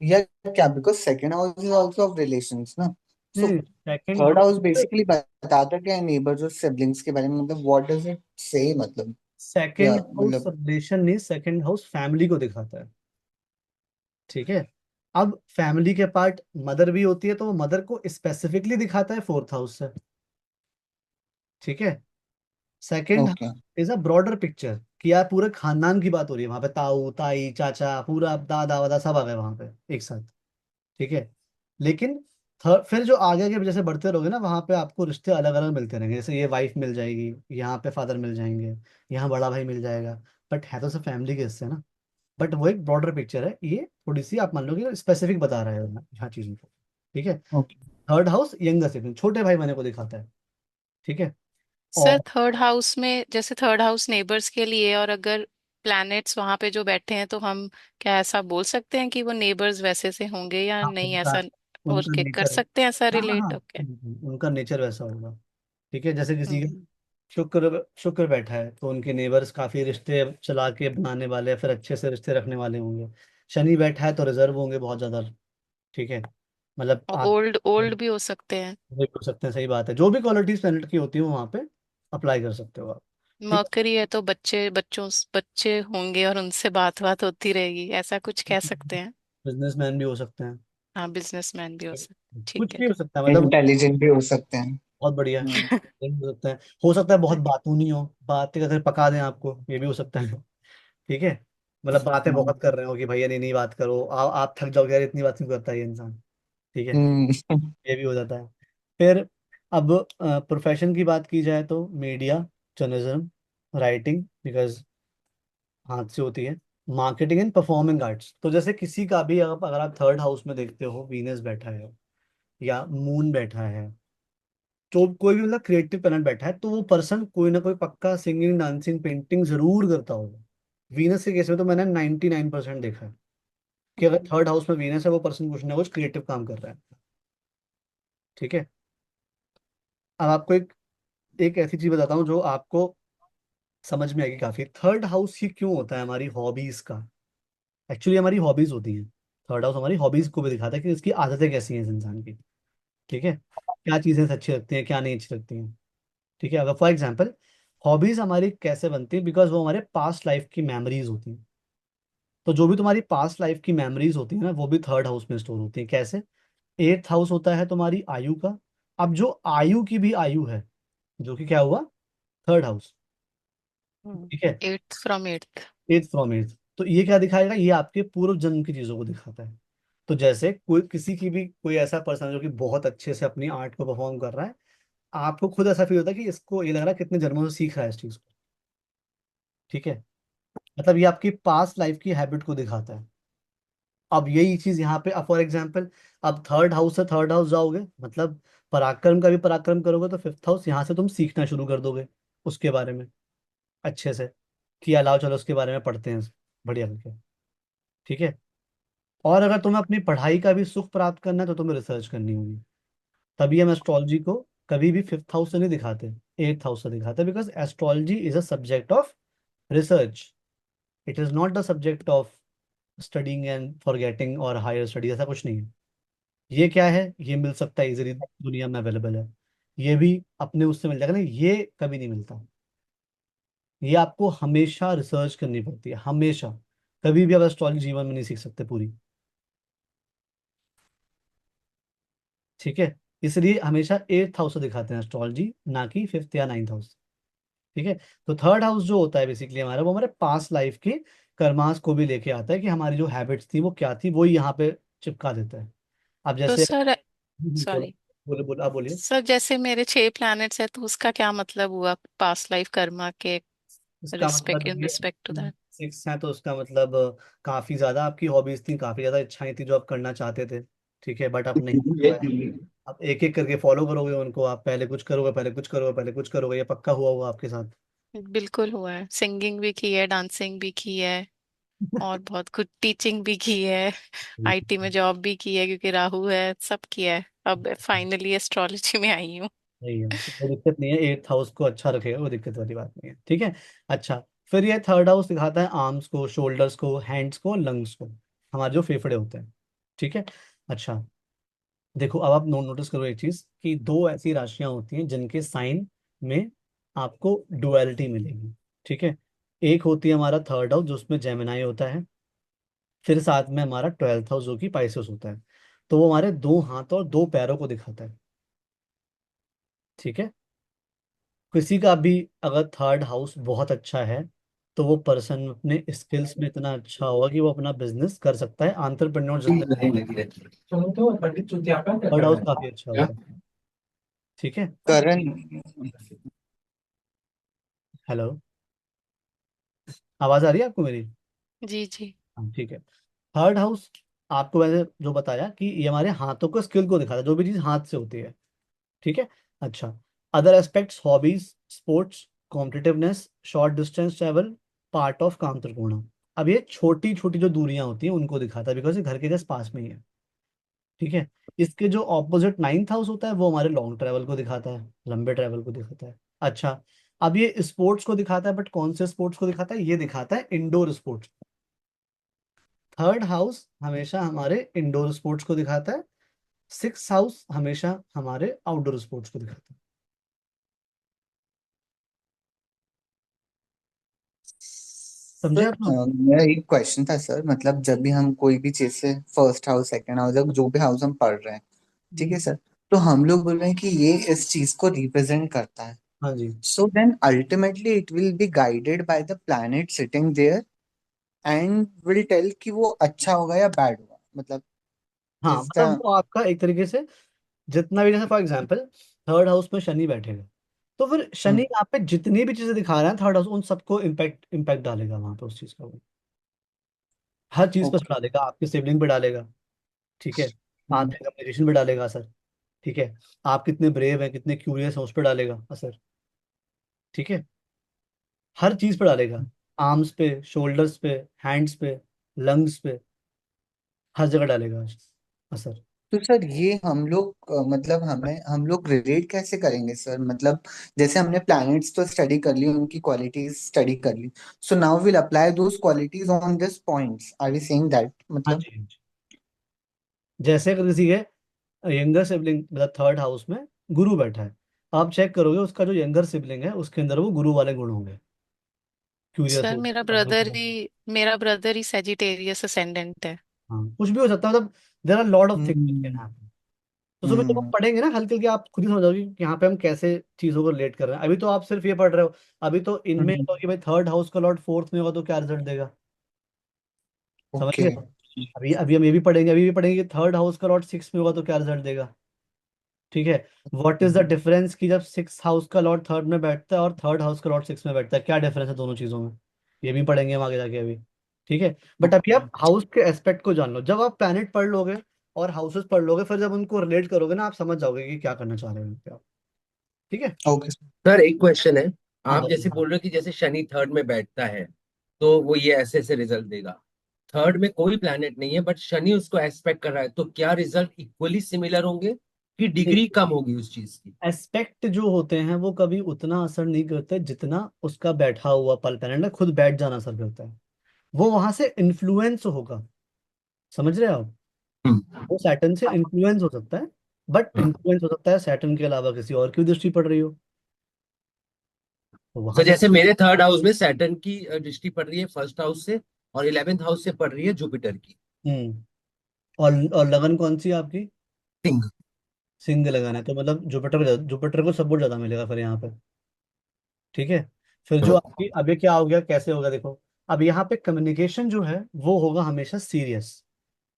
या क्या? Because second house is also of relations ना। सो नहीं, second third house house, basically बताता क्या है नेबर्स और सिबलिंग्स के बारे में? मतलब व्हाट डज इट से, मतलब या सेकंड हाउस मतलब रिलेशन नहीं, सेकंड हाउस फैमिली को दिखाता है। ठीक है, अब फैमिली के पार्ट मदर भी होती है, तो वो मदर को स्पेसिफिकली दिखाता है फोर्थ हाउस से। ठीक है, second okay. Is a broader picture कि यार पूरे खानदान की बात हो रही है वहां पे, ताऊ ताई चाचा पूरा दादा वादा सब आ गए वहां पे एक साथ। ठीक है, लेकिन फिर जो आगे के जैसे बढ़ते रहोगे ना, वहां पे आपको रिश्ते अलग अलग मिलते रहेंगे। जैसे ये वाइफ मिल जाएगी, यहाँ पे फादर मिल जाएंगे, यहाँ बड़ा भाई मिल जाएगा, बट है तो सब फैमिली के हिस्से ना। बट वो एक ब्रॉडर पिक्चर है, ये थोड़ी सी आप मान लो कि स्पेसिफिक बता रहा है यहाँ चीजों को। ठीक है, okay. Third house younger sibling, छोटे भाई बहन को दिखाता है। ठीक है, सर और थर्ड हाउस में, जैसे थर्ड हाउस नेबर्स के लिए, और अगर प्लैनेट्स वहां पे जो बैठे हैं, तो हम क्या ऐसा बोल सकते हैं कि वो नेबर्स वैसे से होंगे या हाँ, नहीं, उनका ऐसा बोल उनका के कर नेचर, सकते हैं ऐसा हाँ हाँ रिलेट? हाँ, ओके। उनका नेचर वैसा होगा। ठीक है, जैसे किसी का हम्म। शुक्र शुक्र बैठा है तो उनके नेबर्स काफी रिश्ते चला के बनाने वाले, फिर अच्छे से रिश्ते रखने वाले होंगे। शनि बैठा है तो रिजर्व होंगे बहुत ज्यादा। ठीक है, मतलब और आप ओल्ड ओल्ड भी हो सकते हैं। भी कर सकते हैं, सही बात है, जो भी क्वालिटीज प्लेनेट की होती है वो वहाँ पे अप्लाई कर सकते हो आप। ठीक मरकरी है तो बच्चे होंगे और उनसे बात बात होती रहेगी, ऐसा कुछ है, कह सकते हैं। बिजनेसमैन भी हो सकते हैं, हाँ, बिजनेसमैन भी हो सकते। कुछ ठीक है। भी हो सकता है मतलब। इंटेलिजेंट भी हो सकते हैं। बहुत बढ़िया, हम्म। हो सकता है बहुत बातूनी हो, बातें करके पका दें आपको, ये भी हो सकता है। ठीक है, मतलब बातें हम्म। बहुत कर रहे हो कि भैया नहीं नहीं बात करो, आप थक जाओगे यार इतनी बात क्यों करता है ये इंसान। ठीक है, हम्म। ये भी हो जाता है। फिर अब प्रोफेशन की बात की जाए तो मीडिया, जर्नलिज्म, राइटिंग, बिकॉज हाथ से होती है, मार्केटिंग एंड परफॉर्मिंग आर्ट्स। तो जैसे किसी का भी अगर आप थर्ड हाउस में देखते हो वीनस बैठा है या मून बैठा है, तो कोई भी मतलब क्रिएटिव टैलेंट बैठा है, तो वो पर्सन कोई ना कोई पक्का सिंगिंग डांसिंग पेंटिंग जरूर करता होगा। वीनस के केस में तो मैंने 99% देखा है कि अगर थर्ड हाउस में वीनस है वो पर्सन कुछ ना कुछ क्रिएटिव काम कर रहा है। ठीक है, अब आपको एक ऐसी चीज बताता हूँ जो आपको समझ में आएगी काफी। थर्ड हाउस ही क्यों होता है हमारी हॉबीज का, एक्चुअली हमारी हॉबीज होती हैं। थर्ड हाउस हमारी हॉबीज को भी दिखाता है कि उसकी आदतें कैसी हैं इस इंसान की। ठीक है, क्या चीजें अच्छी लगती हैं क्या नहीं अच्छी लगती हैं। ठीक है, अगर फॉर एग्जाम्पल हॉबीज हमारी कैसे बनती है, बिकॉज वो हमारे पास्ट लाइफ की मेमोरीज होती हैं। तो जो भी तुम्हारी पास्ट लाइफ की मेमोरीज होती है ना, वो भी थर्ड हाउस में स्टोर होती है। कैसे? एट्थ हाउस होता है तुम्हारी आयु का। अब जो आयु की भी आयु है, जो कि क्या हुआ, थर्ड हाउस। ठीक है, eighth from eighth. Eighth from eighth, तो ये क्या दिखाएगा, ये आपके पूर्व जन्म की चीजों को दिखाता है। तो जैसे कोई किसी की भी कोई ऐसा पर्सन जो कि बहुत अच्छे से अपनी आर्ट को परफॉर्म कर रहा है, आपको खुद ऐसा फील होता है कि इसको ये लग रहा है कितने जन्मों से सीख रहा है इस चीज को। ठीक है, मतलब ये आपकी पास्ट लाइफ की हैबिट को दिखाता है। अब यही चीज यहाँ पे, अब फॉर एग्जाम्पल, अब थर्ड हाउस से थर्ड हाउस जाओगे, मतलब पराक्रम का भी पराक्रम करोगे, तो फिफ्थ हाउस यहाँ से तुम सीखना शुरू कर दोगे उसके बारे में अच्छे से, कि अलाओ चलो उसके बारे में पढ़ते हैं बढ़िया करके। ठीक है, और अगर तुम्हें अपनी पढ़ाई का भी सुख प्राप्त करना है तो तुम्हें रिसर्च करनी होगी। तभी हम एस्ट्रोलॉजी को कभी भी फिफ्थ हाउस से नहीं दिखाते, एट्थ हाउस से दिखाते, because astrology is a subject of research. It is not the subject of studying and forgetting और हायर स्टडी, ऐसा कुछ नहीं है। ये क्या है, ये मिल सकता है इजीली, दुनिया में अवेलेबल है। ये भी अपने उससे मिल जाएगा ना, ये कभी नहीं मिलता। ये आपको हमेशा रिसर्च करनी पड़ती है, हमेशा। कभी भी आप एस्ट्रोलॉजी जीवन में नहीं सीख सकते पूरी। ठीक है, इसलिए हमेशा एट्थ हाउस से दिखाते हैं एस्ट्रोलॉजी, ना कि फिफ्थ या नाइन्थ हाउस। ठीक है, तो थर्ड हाउस जो होता है बेसिकली हमारा, वो हमारे पास्ट लाइफ के कर्मास को भी लेके आता है, कि हमारी जो हैबिट्स थी वो क्या थी, वो ही यहाँ पे चिपका देता है। अब तो जैसे सर, बोलो, सॉरी बोले बोले, आप बोलिए। सर, जैसे मेरे 6 प्लैनेट्स है तो उसका क्या मतलब हुआ पास्ट लाइफ कर्मा के इसका रिस्पेक्ट, मतलब इन ये रिस्पेक्ट टू दैट? सिक्स है, तो उसका मतलब काफी ज्यादा आपकी हॉबीज थी, काफी ज्यादा इच्छाएं थी जो आप करना चाहते थे। ठीक है, बट आप नहीं कर पाए। आप एक एक करके फॉलो करोगे उनको, आप पहले कुछ करोगे, पहले कुछ करोगे, पहले कुछ करोगे, ये पक्का हुआ हुआ आपके साथ। बिल्कुल हुआ है, सिंगिंग भी की है, डांसिंग भी की है, और बहुत कुछ टीचिंग भी की है, आईटी में जॉब भी की है क्योंकि राहु है, सब किया है। अब फाइनली एस्ट्रोलॉजी में आई हूँ। सही है, तो कोई दिक्कत नहीं है, एट्थ हाउस को अच्छा रखेगा, वो दिक्कत वाली बात नहीं है। ठीक है, अच्छा। फिर ये थर्ड हाउस दिखाता है आर्म्स को, शोल्डर्स को, हैंड्स को, लंग्स को, हमारे जो फेफड़े होते हैं। ठीक है, अच्छा। देखो, अब आप नोटिस करो एक चीज, कि दो ऐसी राशियां होती हैं जिनके साइन में आपको डुअलिटी मिलेगी। ठीक है, एक होती है हमारा थर्ड हाउस, जो उसमें जेमिनाई होता है। फिर साथ में हमारा ट्वेल्थ हाउस, जो कि पाइसेस होता है। तो वो हमारे दो हाथ और दो पैरों को दिखाता है। ठीक है, किसी का भी अगर थर्ड हाउस बहुत अच्छा है, तो वो पर्सन अपने स्किल्स में इतना अच्छा होगा कि वो अपना बिजनेस कर सकता है, आंट्रप्रेन्योर जितने। थर्ड हाउस काफी अच्छा होता है। ठीक है, करण, हेलो, आवाज आ रही है आपको मेरी? जी जी। हाँ, ठीक है। थर्ड हाउस आपको वैसे जो बताया कि ये हमारे हाथों को, स्किल को दिखाता है, जो भी चीज हाथ से होती है। ठीक है, अच्छा। Other aspects, hobbies, sports, competitiveness, short distance travel, part of काम त्रिकोण। अब ये छोटी छोटी जो दूरियां होती हैं उनको दिखाता है, बिकॉज ये घर के जस्ट पास में ही है। ठीक है, इसके जो ऑपोजिट नाइन्थ हाउस होता है, वो हमारे लॉन्ग ट्रैवल को दिखाता है, लंबे ट्रैवल को दिखाता है। अच्छा, अब ये स्पोर्ट्स को दिखाता है, बट कौन से स्पोर्ट्स को दिखाता है, ये दिखाता है इंडोर स्पोर्ट्स। थर्ड हाउस हमेशा हमारे इंडोर स्पोर्ट्स को दिखाता है, सिक्स हाउस हमेशा हमारे आउटडोर स्पोर्ट्स को दिखाता है। समझे सर आप लोग? मेरा एक क्वेश्चन था सर, मतलब जब भी हम कोई भी चीज से फर्स्ट हाउस सेकंड हाउस या जो भी हाउस हम पढ़ रहे हैं, ठीक है सर, तो हम लोग बोल रहे हैं कि ये इस चीज को रिप्रेजेंट करता है, हाँ जी। So then ultimately it will be guided by the planet sitting there and will tell कि वो अच्छा होगा या बैड होगा, मतलब हाँ, इज मतलब द। वो आपका एक तरीके से जितना भी, जैसे फॉर एग्जाम्पल थर्ड हाउस में शनि बैठेगा, तो फिर शनि यहाँ पे जितनी भी चीजें दिखा रहा है थर्ड हाउस, उन सबको इम्पैक्ट इम्पैक्ट डालेगा वहां पे, उस चीज का वो हर चीज पर ओके। डालेगा, आपके सिबलिंग पे डालेगा। ठीक है, आपके कम्युनिकेशन पे डालेगा असर। ठीक है, आप कितने ब्रेव हैं, कितने क्यूरियस हैं, उस पर डालेगा असर। ठीक है, हर चीज पे डालेगा, आर्म्स पे, शोल्डर्स पे, हैंड्स पे, लंग्स पे, हर जगह डालेगा असर। तो सर ये हम लोग मतलब हम लोग रिलेट कैसे करेंगे सर, मतलब जैसे हमने प्लैनेट्स तो स्टडी कर ली, उनकी क्वालिटीज स्टडी कर ली, so now will apply those qualities on this points, are we saying that, हाँ मतलब। जी, हाँ जी। जैसे अगर किसी के यंगर सिबलिंग, मतलब थर्ड हाउस में गुरु बैठा है, आप चेक करोगे उसका जो यंगर सिबलिंग है उसके अंदर वो गुरु वाले गुण होंगे, क्यूरियस सर हो, मेरा ब्रदर ही सेजिटेरियस असेंडेंट है। हाँ कुछ भी हो सकता है, मतलब there are lot of things hmm. यहाँ पे। तो सुबह जब आप हम्म। पढ़ेंगे ना हल्के हल्के, आप खुद ही समझ जाओगे कि यहाँ पे हम कैसे चीजों को रिलेट कर रहे हैं। अभी तो आप सिर्फ ये पढ़ रहे हो, अभी तो इनमें हम्म। तो कि भाई थर्ड हाउस का लॉर्ड फोर्थ में होगा तो क्या रिजल्ट देगा, समझ ओके। गए? अभी अभी हम ये भी पढ़ेंगे, अभी भी पढ़ेंगे कि थर्ड हाउस का लॉर्ड सिक्स में होगा तो क्या रिजल्ट देगा। ठीक है। व्हाट इज द डिफरेंस कि जब सिक्स हाउस का लॉर्ड थर्ड में बैठता है और थर्ड हाउस का लॉर्ड सिक्स में बैठता है, क्या डिफरेंस है दोनों चीजों में, ये भी पढ़ेंगे हम आगे जाके अभी। ठीक है। बट अभी आप हाउस के एस्पेक्ट को जान लो, जब आप प्लैनेट पढ़ लोगे और हाउसेस पढ़ लोगे, फिर जब उनको रिलेट करोगे ना, आप समझ जाओगे कि क्या करना चाह रहे हो उन पे आप। ठीक है। ओके। सर एक क्वेश्चन है। हाँ आप बताइए। जैसे बोल रहे हो कि जैसे शनि थर्ड में बैठता है तो वो ये ऐसे ऐसे रिजल्ट देगा। थर्ड में कोई प्लैनेट नहीं है बट शनि उसको एस्पेक्ट कर रहा है, तो क्या रिजल्ट इक्वली सिमिलर होंगे कि डिग्री कम होगी उस चीज की? एस्पेक्ट जो होते हैं वो कभी उतना असर नहीं करते जितना उसका बैठा हुआ पल प्लैनेट खुद बैठ जाना असर करता है। वो वहां से इन्फ्लुएंस होगा, समझ रहे हो आप। हम्म। वो सैटर्न से इन्फ्लुएंस हो सकता है, बट इन्फ्लुएंस हो सकता है सैटर्न के अलावा किसी और की दृष्टि पड़ रही हो, तो वहां तो से। जैसे मेरे थर्ड हाउस में सैटर्न की दृष्टि पड़ रही है फर्स्ट हाउस से, और 11th हाउस से पड़ रही है जुपिटर की। हम्म। और लगन कौन सी है आपकी? सिंह। सिंह लगन है, तो मतलब जुपिटर को सपोर्ट ज्यादा मिलेगा फिर यहाँ पे। ठीक है। फिर जो आपकी अब ये क्या हो गया, कैसे होगा देखो। अब यहाँ पे कम्युनिकेशन जो है वो होगा हमेशा सीरियस।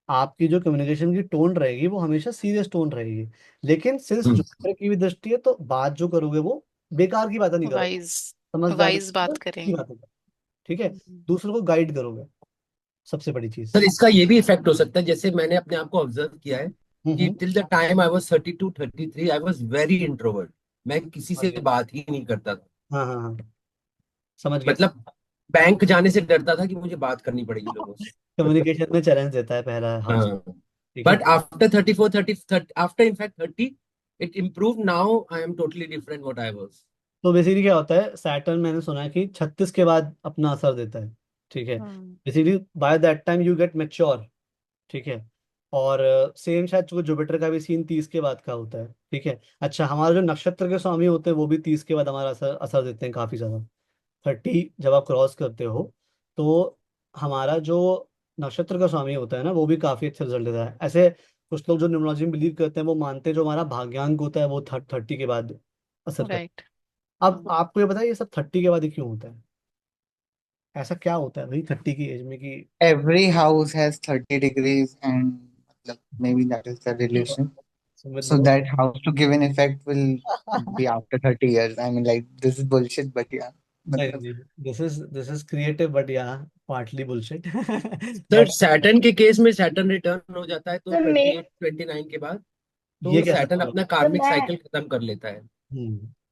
आपकी जो कम्युनिकेशन की टोन रहेगी वो हमेशा सीरियस टोन रहेगी। लेकिन सिंस हम्म। जुपिटर की भी दृष्टि है, तो बात जो करोगे वो बेकार की बातें नहीं करोगे, वाइज समझदारी वाइज से बात अच्छी करेंगे। बातें करोगे। ठीक है। हम्म। दूसरों को गाइड करोगे, सबसे बड़ी चीज। सर इसका ये भी इफेक्ट हो सकता है, जैसे मैंने अपने आप को ऑब्जर्व किया है कि hmm. Till the time I was 32 33 I was very introvert. मैं किसी समझ से गया। बात ही नहीं करता था। हाँ हाँ हाँ, समझ गया। मतलब बैंक जाने से डरता था कि मुझे बात करनी पड़ेगी लोगों से। कम्युनिकेशन में चैलेंज देता है पहला हाउस। हाँ। ठीक है। But after 34 30 after in fact 30 it improve. Now I am totally different what I was. तो बेसिकली क्या होता है, सैटर्न मैंने सुना है कि 36 के बाद अपना असर देता है। ठीक है। Hmm. Basically by that time you get mature. ठीक है। और सेम शायद जो जुपिटर का भी सीन 30 के बाद का होता है। ठीक है। अच्छा, हमारे जो नक्षत्र के स्वामी होते हैं वो भी 30 के बाद हमारा असर असर देते हैं काफी ज्यादा। 30 जब आप क्रॉस करते हो, तो हमारा जो नक्षत्र का स्वामी होता है ना, वो भी काफी अच्छा रिजल्ट देता है। ऐसे कुछ लोग जो न्यूमरोलॉजी में बिलीव करते हैं वो मानते हैं जो हमारा भाग्यांक होता है वो 30 के बाद असर करता राइट। है। अब आपको ये बताइए ये सब 30 के बाद ही क्यों होता है? ऐसा क्या होता है भाई 30 की एज में कि Every house has 30 degrees, and मतलब, maybe that is the relation. Sumit So बहुत। that house to give an effect will be after 30 years. I mean, like, this is bullshit, but yeah. नहीं मतलब, नहीं, दिस इज क्रिएटिव बट या partly bullshit sir but Saturn के case में Saturn return हो जाता है तो तो मैं 28 29 के बाद ये तो कैसे सैटर्न होगा? अपना तो कार्मिक मैं साइकिल खत्म कर लेता है। अब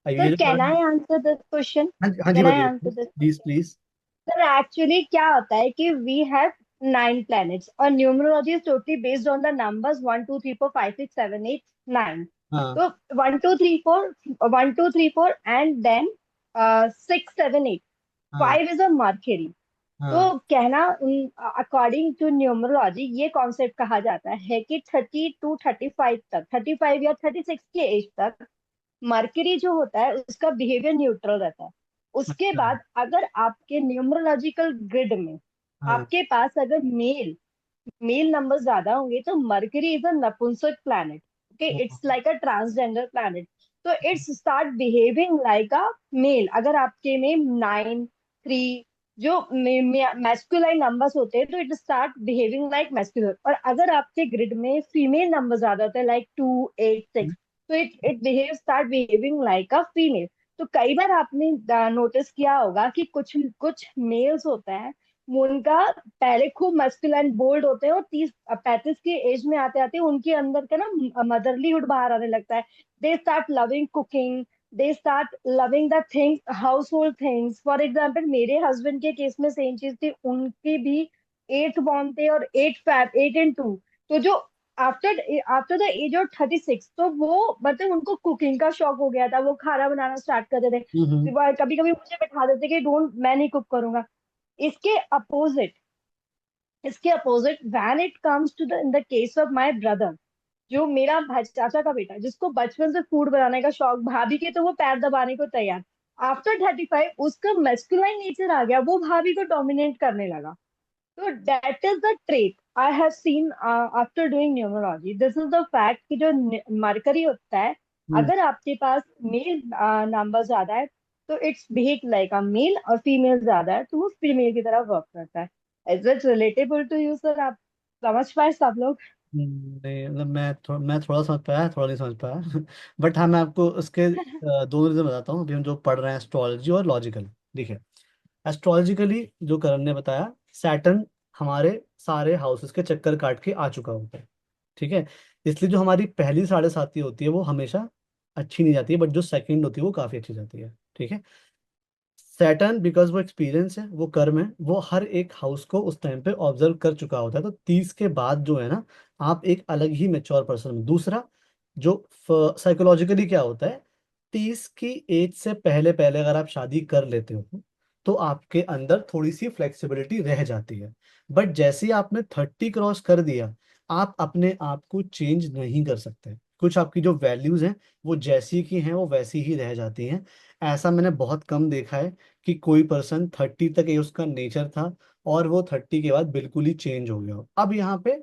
तो ये जो कैन तुम्हारा। I answer this question? हाँ जी कैन आई बताइए answer this? Please please. Sir actually क्या होता है कि वी हैव 9 planets और numerology is totally based on the numbers 1 2 3 4 5 6 7 8 9। हाँ तो 1 2 3 4, 1 2 3 4 एंड देन 6 7 8, हाँ 5 इज अ मर्क्यूरी। तो हाँ। कहना, अकॉर्डिंग टू न्यूमरोलॉजी ये कॉन्सेप्ट कहा जाता है कि 30 to 35 तक, 35 या 36 की एज तक मर्करी जो होता है उसका बिहेवियर न्यूट्रल रहता है। उसके अच्छा। बाद अगर आपके न्यूमरोलॉजिकल ग्रिड में हाँ। आपके पास अगर मेल मेल नंबर ज्यादा होंगे तो मर्करी इज अ नपुंसक प्लैनेट। ओके, इट्स हाँ, लाइक अ ट्रांसजेंडर प्लैनेट। तो it's start behaving like a male. अगर आपके में 9 3 जो मैस्कुलाइन नंबर्स होते हैं तो it start behaving like muscular. और अगर आपके ग्रिड में फीमेल नंबर ज्यादा होते हैं लाइक 2 8 6, तो it behave start behaving like a female. तो कई बार आपने नोटिस किया होगा कि कुछ कुछ मेल्स होते हैं वो उनका पहले खूब मस्कुलाइन बोल्ड होते हैं और 30 35 की एज में आते आते उनके अंदर का ना मदरलीहुड बाहर आने लगता है। They start loving cooking, they start loving the things, house hold things. For example मेरे हस्बैंड के केस में सेम चीज थी, उनके भी 8th बॉर्न थे और 8 and 2। तो जो after after the age of 36, तो वो मतलब उनको कुकिंग का शौक हो गया था, वो खाना बनाना स्टार्ट कर देते थे। हम्म। कभी कभी मुझे बैठा देते कि डोंट, मैं नहीं कुक करूंगा। इसके अपोजिट इसके opposite when it comes to the in the case of my brother, जो मेरा चाचा का बेटा, जिसको बचपन से फूड बनाने का शौक, भाभी के तो वो पैर दबाने को तैयार। आफ्टर 35 उसका मेस्कुलाइन नेचर आ गया, वो भाभी को डोमिनेट करने लगा। तो that is the trait I have seen after doing numerology. This is the fact कि जो मरकरी होता है, हम्म। अगर आपके पास मेल नंबर ज्यादा है तो it's behave like a male, और फीमेल ज्यादा है तो वो फीमेल की तरह वर्क करता है। Is it relatable to you sir? आप समझ पाए सब लोग? नहीं मतलब मैं थोड़ा समझ पाया, थोड़ा नहीं समझ पाया बट हाँ मैं आपको उसके दो रीजन बताता हूँ। अभी हम जो पढ़ रहे हैं एस्ट्रोलॉजी और लॉजिकल। देखिए, एस्ट्रोलॉजिकली जो करण ने बताया, सैटर्न हमारे सारे हाउसेस के चक्कर काट के आ चुका होता है। ठीक है। इसलिए जो हमारी पहली साढ़े साती होती है वो हमेशा अच्छी नहीं जाती है, बट जो सेकंड होती है वो काफी अच्छी जाती है। ठीक है। सैटर्न बिकॉज वो एक्सपीरियंस है, वो कर्म है, वो हर एक हाउस को उस टाइम पे ऑब्जर्व कर चुका होता है। तो 30 के बाद जो है ना, आप एक अलग ही मेच्योर पर्सन में। दूसरा, जो साइकोलॉजिकली क्या होता है, 30 की एज से पहले पहले अगर आप शादी कर लेते हो तो आपके अंदर थोड़ी सी फ्लेक्सिबिलिटी रह जाती है। बट जैसे ही आपने 30 क्रॉस कर दिया, आप अपने आप को चेंज नहीं कर सकते। कुछ आपकी जो वैल्यूज हैं वो जैसी की हैं वो वैसी ही रह जाती हैं। ऐसा मैंने बहुत कम देखा है कि कोई पर्सन 30 तक ये उसका नेचर था और वो 30 के बाद बिल्कुल ही चेंज हो गया हो। अब यहाँ पे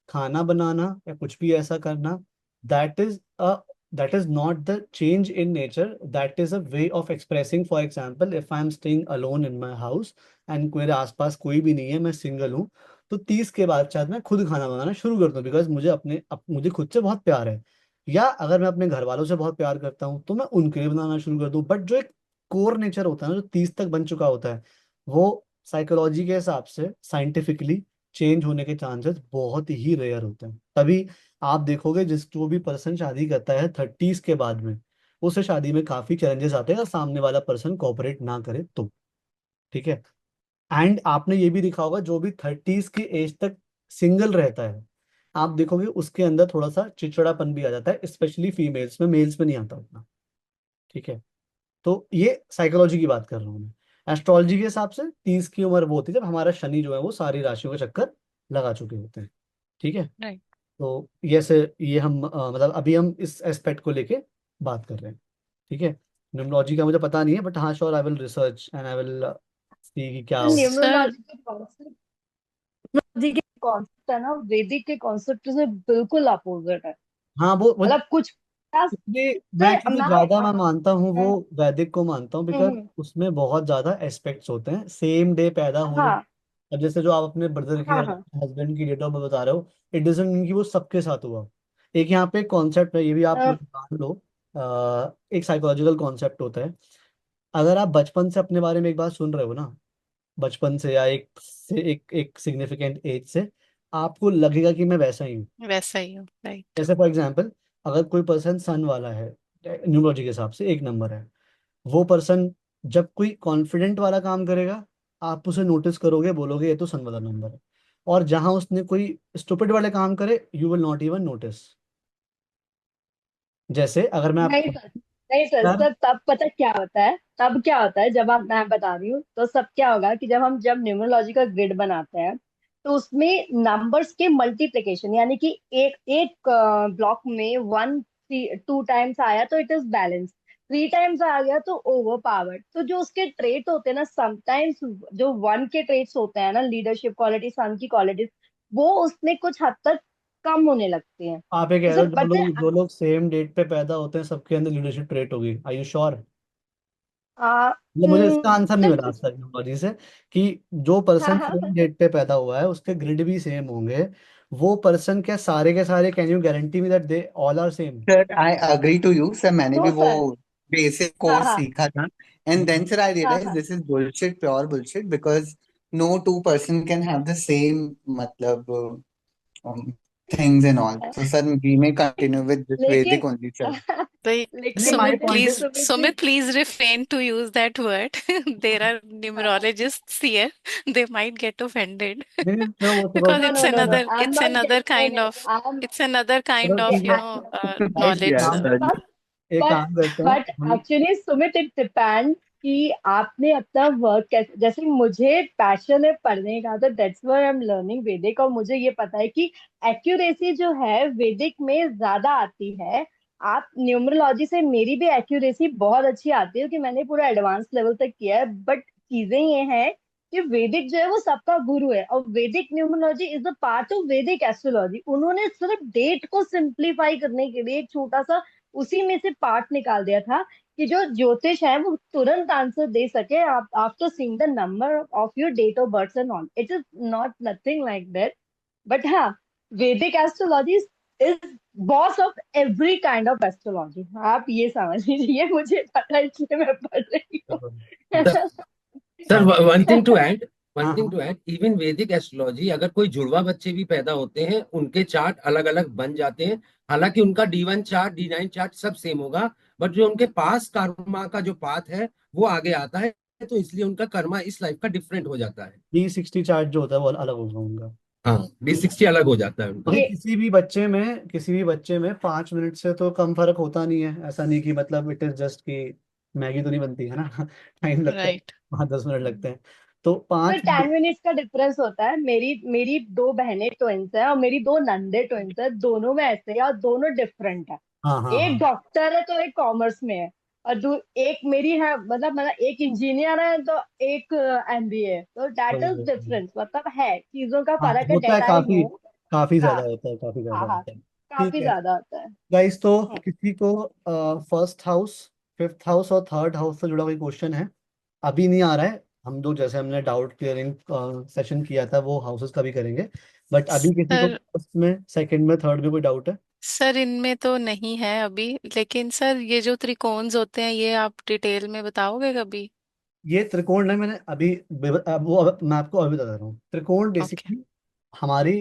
खाना बनाना या कुछ भी ऐसा करना, that is a that is not the change in nature, that is a way of expressing. For example, if I am staying alone in my house and मेरे आसपास कोई भी नहीं है, मैं सिंगल हूँ, तो 30 के बाद शायद मैं खुद खाना बनाना शुरू कर दूं, बिकॉज मुझे खुद से बहुत प्यार है। या अगर मैं अपने घर वालों से बहुत प्यार करता हूँ तो मैं उनके लिए बनाना शुरू कर दूं। बट जो एक कोर नेचर होता है ना, जो 30 तक बन चुका होता है, वो साइकोलॉजी के हिसाब से साइंटिफिकली चेंज होने के चांसेस बहुत ही रेयर होते हैं। तभी आप देखोगे जिस जो भी पर्सन शादी करता है 30s के बाद में, उसे शादी में काफी चैलेंजेस आते हैं अगर सामने वाला पर्सन कोऑपरेट ना करे तो। ठीक है। एंड आपने ये भी देखा होगा, जो भी 30s की एज तक सिंगल रहता है, आप देखोगे उसके अंदर थोड़ा सा चिड़चिड़ापन भी आ जाता है, स्पेशली फीमेल्स में, मेल्स में नहीं आता उतना। ठीक है। तो ये साइकोलॉजी की बात कर रहा हूँ मैं। एस्ट्रोलॉजी के हिसाब से 30 की उम्र वो होती है जब हमारा शनि जो है वो सारी राशियों का चक्कर लगा चुके होते हैं। ठीक है। राइट। तो ये से ये हम मतलब अभी हम इस एस्पेक्ट को लेके बात कर रहे हैं। ठीक है। न्यूमरोलॉजी का मुझे पता नहीं है, बट हाँ sure I will research and I will see कि क्या हो। सर न्यूमरोलॉजी के कॉन्सेप्ट, न्यूमरोलॉजी के कॉन्सेप्ट है ना, वैदिक के कॉन्सेप्ट से बिल्कुल अपोजिट है। हाँ वो मतलब कुछ इसलिए मैं से क्योंकि मैं ज्यादा मैं मानता हूँ वो हम्म, वैदिक को मानता हूँ, बिकॉज हम्म, उसमें बहुत ज्यादा एस्पेक्ट्स होते हैं सेम डे पैदा होने। हाँ अब जैसे जो आप अपने ब्रदर की हाँ या हाँ हस्बैंड की डेट ऑफ बर्थ बता रहे हो, इट डजंट मीन कि वो सबके साथ हुआ। एक यहाँ पे कॉन्सेप्ट है, ये भी आप अ, मान लो, एक साइकोलॉजिकल कॉन्सेप्ट होता है। अगर आप बचपन से अपने बारे में एक बात सुन रहे हो ना, बचपन से या एक सिग्निफिकेंट एज से, आपको लगेगा कि मैं वैसा ही हूँ। वैसा ही हो। राइट। जैसे फॉर एग्जाम्पल, अगर कोई पर्सन सन वाला है, न्यूमरोलॉजी के हिसाब से 1 नंबर है, वो पर्सन जब कोई कॉन्फिडेंट वाला काम करेगा, आप उसे नोटिस करोगे, बोलोगे ये तो सन वाला नंबर है। और जहां उसने कोई स्टूपिड वाले काम करे, you will not even notice. जैसे अगर मैं नहीं आपको सर, नहीं सर, यार, सर तब पता क्या होता है, तब क्या होता है जब आप, मैं बता रही हूँ तो सब क्या होगा कि जब न्यूमरोलॉजी का ग्रिड बनाते हैं तो उसमें नंबर्स के मल्टीप्लिकेशन, यानी कि एक एक ब्लॉक में 1 2 टाइम्स आया तो इट इज बैलेंस, 3 टाइम्स आ गया तो ओवर पावर्ड। तो जो उसके ट्रेट होते हैं ना, समटाइम्स जो वन के ट्रेट्स होते हैं ना, लीडरशिप क्वालिटी, सन की क्वालिटीज, वो उसमें कुछ हद तक कम होने लगते हैं। आप ये तो कह रहे सर हो पता है जो लोग सेम डेट पे पैदा होते हैं सबके अंदर लीडरशिप ट्रेट होगी, आर यू श्योर? मतलब मुझे इसका आंसर नहीं सर मिला आज कुछ तक न्यूमरोलॉजी से कि जो हाँ पर्सन हाँ सेम डेट पे पैदा हुआ है उसके ग्रिड भी सेम होंगे। वो पर्सन क्या सारे के सारे, can you guarantee me that they all are same? Sir I agree to you sir, मैंने नो भी वो सर। बेसिक हाँ कोर्स हाँ सीखा था। एंड देन सर आई हाँ रियलाइज हाँ this is bullshit, pure bullshit, because no two person can have the same मतलब थिंग्स एंड ऑल। हाँ। So sir we may continue with this लेकिन Vedic only sir. तो नहीं, लेकिन माय सुमित लेकिन point please, is, Sumit ji, Sumit, please refrain to use that word. There are हाँ, numerologists here. They might get offended नहीं नहीं, चलो वो चलो, because no no no no, I'm it's not another getting kind it. of, it's another kind चलो of, ठीक you है। know, nice knowledge, एक यार sir. काम सर। एक बट काम करते हैं बट हम। एक्चुअली सुमित, इट डिपेंड कि आपने अपना वर्क कैसे, जैसे मुझे पैशन है पढ़ने का तो that's why I am learning वैदिक, और मुझे ये पता है कि एक्यूरेसी जो है वैदिक में ज्यादा आती है। आप न्यूमरोलॉजी से, मेरी भी एक्यूरेसी बहुत अच्छी आती है कि मैंने पूरा एडवांस लेवल तक किया है। बट चीजें ये हैं कि वैदिक जो है वो सबका गुरु है, और वैदिक numerology is the part of वैदिक एस्ट्रोलॉजी। उन्होंने सिर्फ डेट को सिंप्लीफाई करने के लिए एक छोटा सा उसी में से पार्ट निकाल दिया था कि जो ज्योतिष है वो तुरंत आंसर दे सके आप after seeing the number of your date of birth and all. It is not nothing like that. But हाँ, Vedic astrology is boss of every kind of astrology, आप ये समझ लीजिए, मुझे पता है इसलिए मैं पढ़ रही हूँ। Sir, one thing to add, हाँ हाँ। इवन वैदिक एस्ट्रोलॉजी, अगर कोई जुड़वा बच्चे भी पैदा होते हैं उनके चार्ट अलग अलग बन जाते हैं। हालांकि उनका D1 चार्ट, D9 चार्ट सब सेम होगा, बट जो उनके पास कर्मा का जो पाथ है वो आगे आता है, तो इसलिए उनका कर्मा इस लाइफ का डिफरेंट हो जाता है। D60 चार्ट जो होता है वो अलग होगा उनका। हाँ, D60 अलग हो जाता है उनका। भाई ये किसी भी बच्चे में 5 मिनट से तो कम फर्क होता नहीं है। ऐसा नहीं कि मतलब इट इज जस्ट कि मैगी तो नहीं बनती है ना। टाइम लगता है, राइट। 5-10 मिनट लगते हैं। तो फिर 5 मिनट। 10 मिनट्स का डिफरेंस होता है। मेरी मेरी दो बहनें ट्विंस हैं और मेरी दो नंदे ट्विंस हैं, दोनों में ऐसे हैं और दोनों डिफरेंट है। हाँ हाँ एक हाँ। डॉक्टर है तो एक कॉमर्स में है, और एक मेरी है, मतलब एक इंजीनियर है तो एक एमबीए, तो दैट वही इज वही। डिफरेंस, मतलब है, चीजों का हाँ फर्क है, होता है डेट आई काफी। नो। काफी हाँ ज्यादा होता है, काफी हाँ ज्यादा हाँ, होता है। ठीक काफी है ज्यादा होता है। गाइस, तो हम्म। किसी को फर्स्ट हाउस, फिफ्थ हाउस और थर्ड हाउस से जुड़ा कोई क्वेश्चन है? अभी नहीं आ रहा है। हम लोग जैसे हमने डाउट क्लियरिंग सेशन किया था वो हाउसेस का भी करेंगे। बट अभी किसी को सर, फर्स्ट में, सेकंड में, थर्ड में कोई डाउट है? सर इनमें तो नहीं है अभी, लेकिन सर ये जो त्रिकोण्स होते हैं ये आप डिटेल में बताओगे कभी? ये त्रिकोण है, मैंने अभी मैं आपको अभी बता रहा हूँ। त्रिकोण ओके। बेसिकली हमारी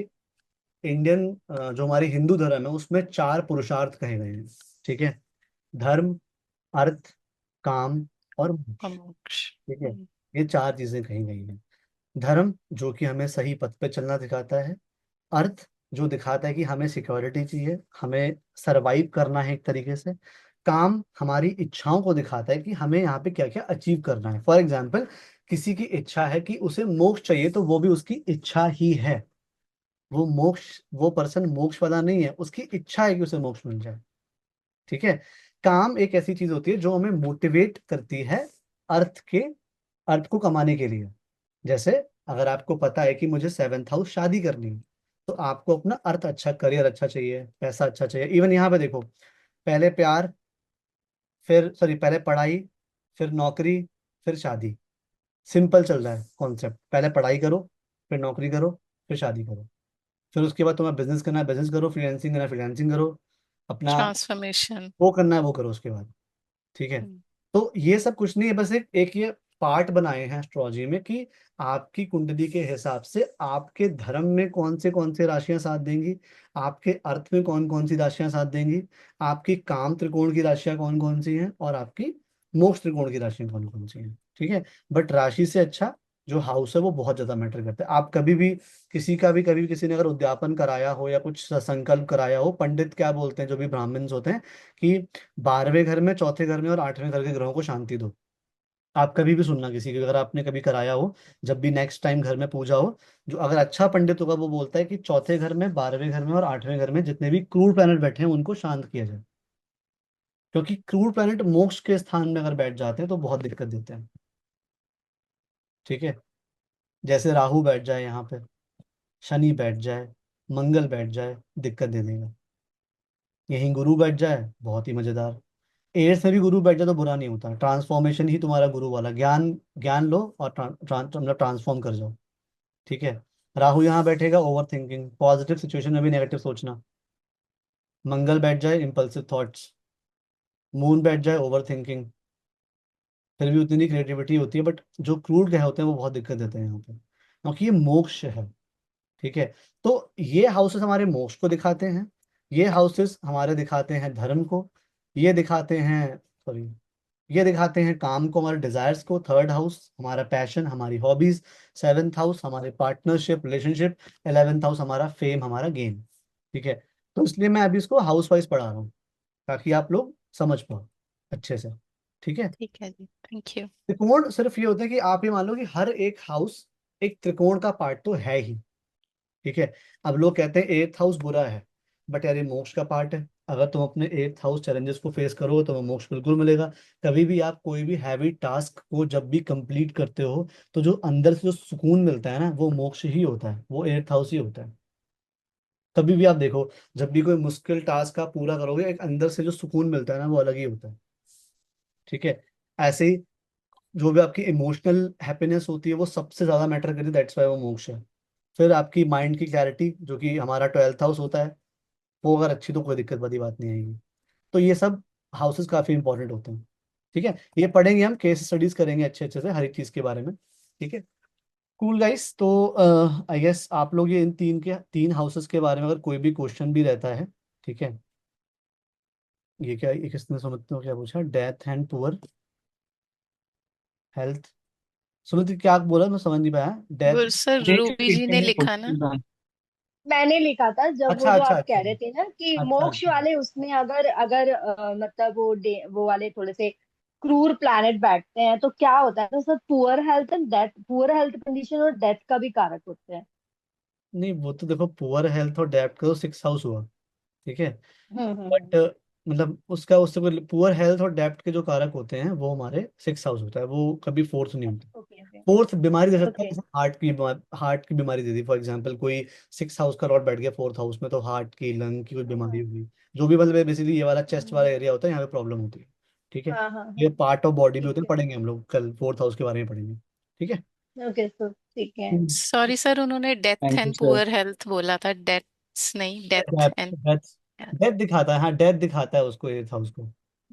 इंडियन, जो हमारी हिंदू धर्म है उसमें 4 पुरुषार्थ कहे गए हैं। ठीक है। धर्म, अर्थ, काम और मोक्ष। मोक्ष। ठीक है। ये 4 चीजें कही गई हैं। धर्म जो कि हमें सही पथ पे चलना दिखाता है। अर्थ जो दिखाता है कि हमें सिक्योरिटी चाहिए, हमें सरवाइव करना है एक तरीके से। काम हमारी इच्छाओं को दिखाता है कि हमें यहाँ पे क्या क्या अचीव करना है। फॉर एग्जाम्पल, किसी की इच्छा है कि उसे मोक्ष चाहिए तो वो भी उसकी इच्छा ही है। वो पर्सन मोक्ष वाला नहीं है, उसकी इच्छा है कि उसे मोक्ष मिल जाए। ठीक है। काम एक ऐसी चीज होती है जो हमें मोटिवेट करती है अर्थ अर्थ को कमाने के लिए। जैसे अगर आपको पता है कि मुझे 7th हाउस शादी करनी है, तो आपको अपना अर्थ अच्छा, करियर अच्छा चाहिए, पैसा अच्छा चाहिए। इवन यहाँ पे देखो, पहले प्यार, फिर सॉरी पहले पढ़ाई, फिर नौकरी, फिर शादी। सिंपल चल रहा है कॉन्सेप्ट। पहले पढ़ाई करो, फिर नौकरी करो, फिर शादी करो। फिर उसके बाद तुम्हें बिजनेस करना है बिजनेस करो, फ्रीलांसिंग करना है फ्रीलांसिंग करो, अपना ट्रांसफॉर्मेशन। वो करना है वो करो उसके बाद। ठीक है। तो ये सब कुछ नहीं है, बस एक एक ये पार्ट बनाए हैं एस्ट्रोलॉजी में कि आपकी कुंडली के हिसाब से आपके धर्म में कौन से राशियां साथ देंगी, आपके अर्थ में कौन कौन सी राशियां साथ देंगी, आपकी काम त्रिकोण की राशियां कौन कौन सी हैं, और आपकी मोक्ष त्रिकोण की राशियां कौन कौन सी हैं। ठीक है। बट राशि से अच्छा जो हाउस है वो बहुत ज्यादा मैटर करता है। आप कभी भी कभी भी किसी ने अगर उद्यापन कराया हो या कुछ संकल्प कराया हो, पंडित क्या बोलते हैं जो भी ब्राह्मण्स होते हैं कि 12वें घर में, चौथे घर में और 8वें घर के ग्रहों को शांति दो। आप कभी भी सुनना किसी की, अगर आपने कभी कराया हो, जब भी नेक्स्ट टाइम घर में पूजा हो, जो अगर अच्छा पंडित होगा वो बोलता है कि चौथे घर में, 12वें घर में और 8वें घर में जितने भी क्रूर प्लैनेट बैठे हैं उनको शांत किया जाए। क्योंकि क्रूर प्लैनेट मोक्ष के स्थान में अगर बैठ जाते हैं तो बहुत दिक्कत देते हैं। ठीक है। जैसे राहु बैठ जाए यहाँ पे, शनि बैठ जाए, मंगल बैठ जाए, दिक्कत दे देगा। यहीं गुरु बैठ जाए, बहुत ही मजेदार। एट्थ में भी गुरु बैठ जाए तो बुरा नहीं होता, ट्रांसफॉर्मेशन ही तुम्हारा गुरु वाला ज्ञान। ज्ञान लो और मतलब ट्रांसफॉर्म कर जाओ। ठीक है। राहु यहाँ बैठेगा, ओवर थिंकिंग, पॉजिटिव सिचुएशन में भी नेगेटिव सोचना। मंगल बैठ जाए, इम्पल्सिव थॉट्स। मून बैठ जाए, ओवर थिंकिंग। फिर भी उतनी क्रिएटिविटी होती है, बट जो क्रूड ग्रह होते हैं वो बहुत दिक्कत देते हैं यहाँ पे, क्योंकि ये मोक्ष है। ठीक है। तो ये हाउसेस हमारे मोक्ष को दिखाते हैं, ये हाउसेस हमारे दिखाते हैं धर्म को, ये दिखाते हैं, सॉरी, ये दिखाते हैं काम को, हमारे डिजायर्स को। थर्ड हाउस हमारा पैशन, हमारी हॉबीज। 7th हाउस हमारे पार्टनरशिप, रिलेशनशिप। 11th हाउस हमारा फेम, हमारा गेम। ठीक है। तो इसलिए मैं अभी इसको हाउस वाइज पढ़ा रहा हूँ ताकि आप लोग समझ पाओ अच्छे से। ठीक है। ठीक है जी, थैंक यू। त्रिकोण सिर्फ ये होता है कि आप ये मान लो कि हर एक हाउस एक त्रिकोण का पार्ट तो है ही। ठीक है। अब लोग कहते हैं 8th हाउस बुरा है, बट यार ये मोक्ष का पार्ट है। अगर तुम अपने 8th हाउस चैलेंजेस को फेस करो तो तुम्हें मोक्ष बिल्कुल मिलेगा। कभी भी आप कोई भी हैवी टास्क को जब भी कंप्लीट करते हो तो जो अंदर से जो सुकून मिलता है ना वो मोक्ष ही होता है, वो 8th हाउस ही होता है। कभी भी आप देखो, जब भी कोई मुश्किल टास्क आप पूरा करोगे, एक अंदर से जो सुकून मिलता है ना वो अलग ही होता है। ठीक है। ऐसे ही जो भी आपकी इमोशनल हैप्पीनेस होती है वो सबसे ज्यादा मैटर करती है, दैट्स वाई वो मोक्ष है। फिर आपकी माइंड की क्लैरिटी, जो कि हमारा 12th हाउस होता है, वो अगर अच्छी तो कोई दिक्कत वाली बात नहीं आएगी। तो ये सब हाउसेस काफ़ी इंपॉर्टेंट होते हैं। ठीक है, ये पढ़ेंगे हम, केस स्टडीज करेंगे अच्छे अच्छे से हर एक चीज़ के बारे में। ठीक है, कूल गाइस। तो आई गेस आप लोग ये इन तीन हाउसेस के बारे में अगर कोई भी क्वेश्चन भी रहता है, ठीक है। ये क्या, ये किसने समझते हो क्या पूछा, death and poor health. Sumit क्या बोला, मैं समझ नहीं पाया। डेथ। सर रूबी जी ने लिखा ना। मैंने लिखा था जब वो अच्छा जो अच्छा आप कह अच्छा रहे थे ना कि अच्छा मोक्ष अच्छा। वाले, उसमें अगर अगर मतलब वो वाले थोड़े से क्रूर प्लैनेट बैठते हैं तो क्या होता है, तो sir poor health and death, poor health condition और डेथ का भी कारक होते हैं। नहीं वो तो देखो, पुअर हेल्थ और डेप्थ का तो 6 हाउस हुआ। ठीक है, हम्म। बट मतलब उसका उससे कोई, पुअर हेल्थ और डेप्थ के जो कारक होते हैं वो हमारे 6 हाउस होता है, वो कभी फोर्थ नहीं होता। ओके ओके फोर्थ बीमारी दे सकता है, ओके। जैसे हार्ट की बीमारी दे दी फॉर एग्जांपल, कोई 6 हाउस का लॉर्ड बैठ गया 4th हाउस में, तो हार्ट की, लंग की कोई बीमारी होगी। जो भी मतलब बेसिकली ये वाला चेस्ट वाला एरिया होता है, यहाँ पे प्रॉब्लम होती है। ठीक है, हाँ हाँ ये हाँ। पार्ट ऑफ बॉडी भी ठीक होते हैं, है। पढ़ेंगे हम लोग कल 4th हाउस के बारे में पढ़ेंगे। ठीक है। ओके सर ठीक है। सॉरी सर, उन्होंने death thank you and sir. Poor health बोला था, डेथ्स नहीं, death death and. Death death दिखाता है, हाँ डेथ दिखाता है उसको, 8th हाउस को।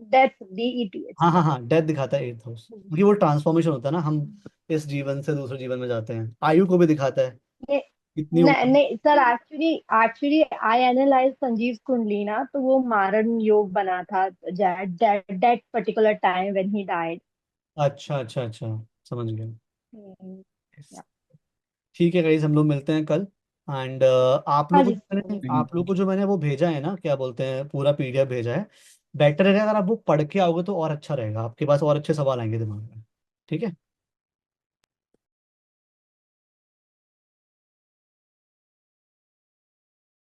Death DETH। हाँ हाँ हाँ, डेथ दिखाता है 8th हाउस, क्योंकि वो ट्रांसफॉर्मेशन होता है ना, हम इस जीवन से दूसरे जीवन में जाते हैं। आयु को भी दिखाता है, नहीं कितनी नहीं उम्र। नहीं sir, actually actually I analyse Sanjeev कुंडली ना, तो वो मारण योग बना था that particular time when he died. अच्छा अच्छा अच्छा, समझ गया। ठीक है गाइस, हम लोग मिलते हैं कल। एंड हाँ जी सर। आप लोग को जो मैंने वो भेजा है ना, क्या बोलते हैं, पूरा PDF भेजा है। बेटर रहेगा अगर आप वो पढ़ के आओगे तो और अच्छा रहेगा, आपके पास और अच्छे सवाल आएंगे दिमाग में। ठीक है।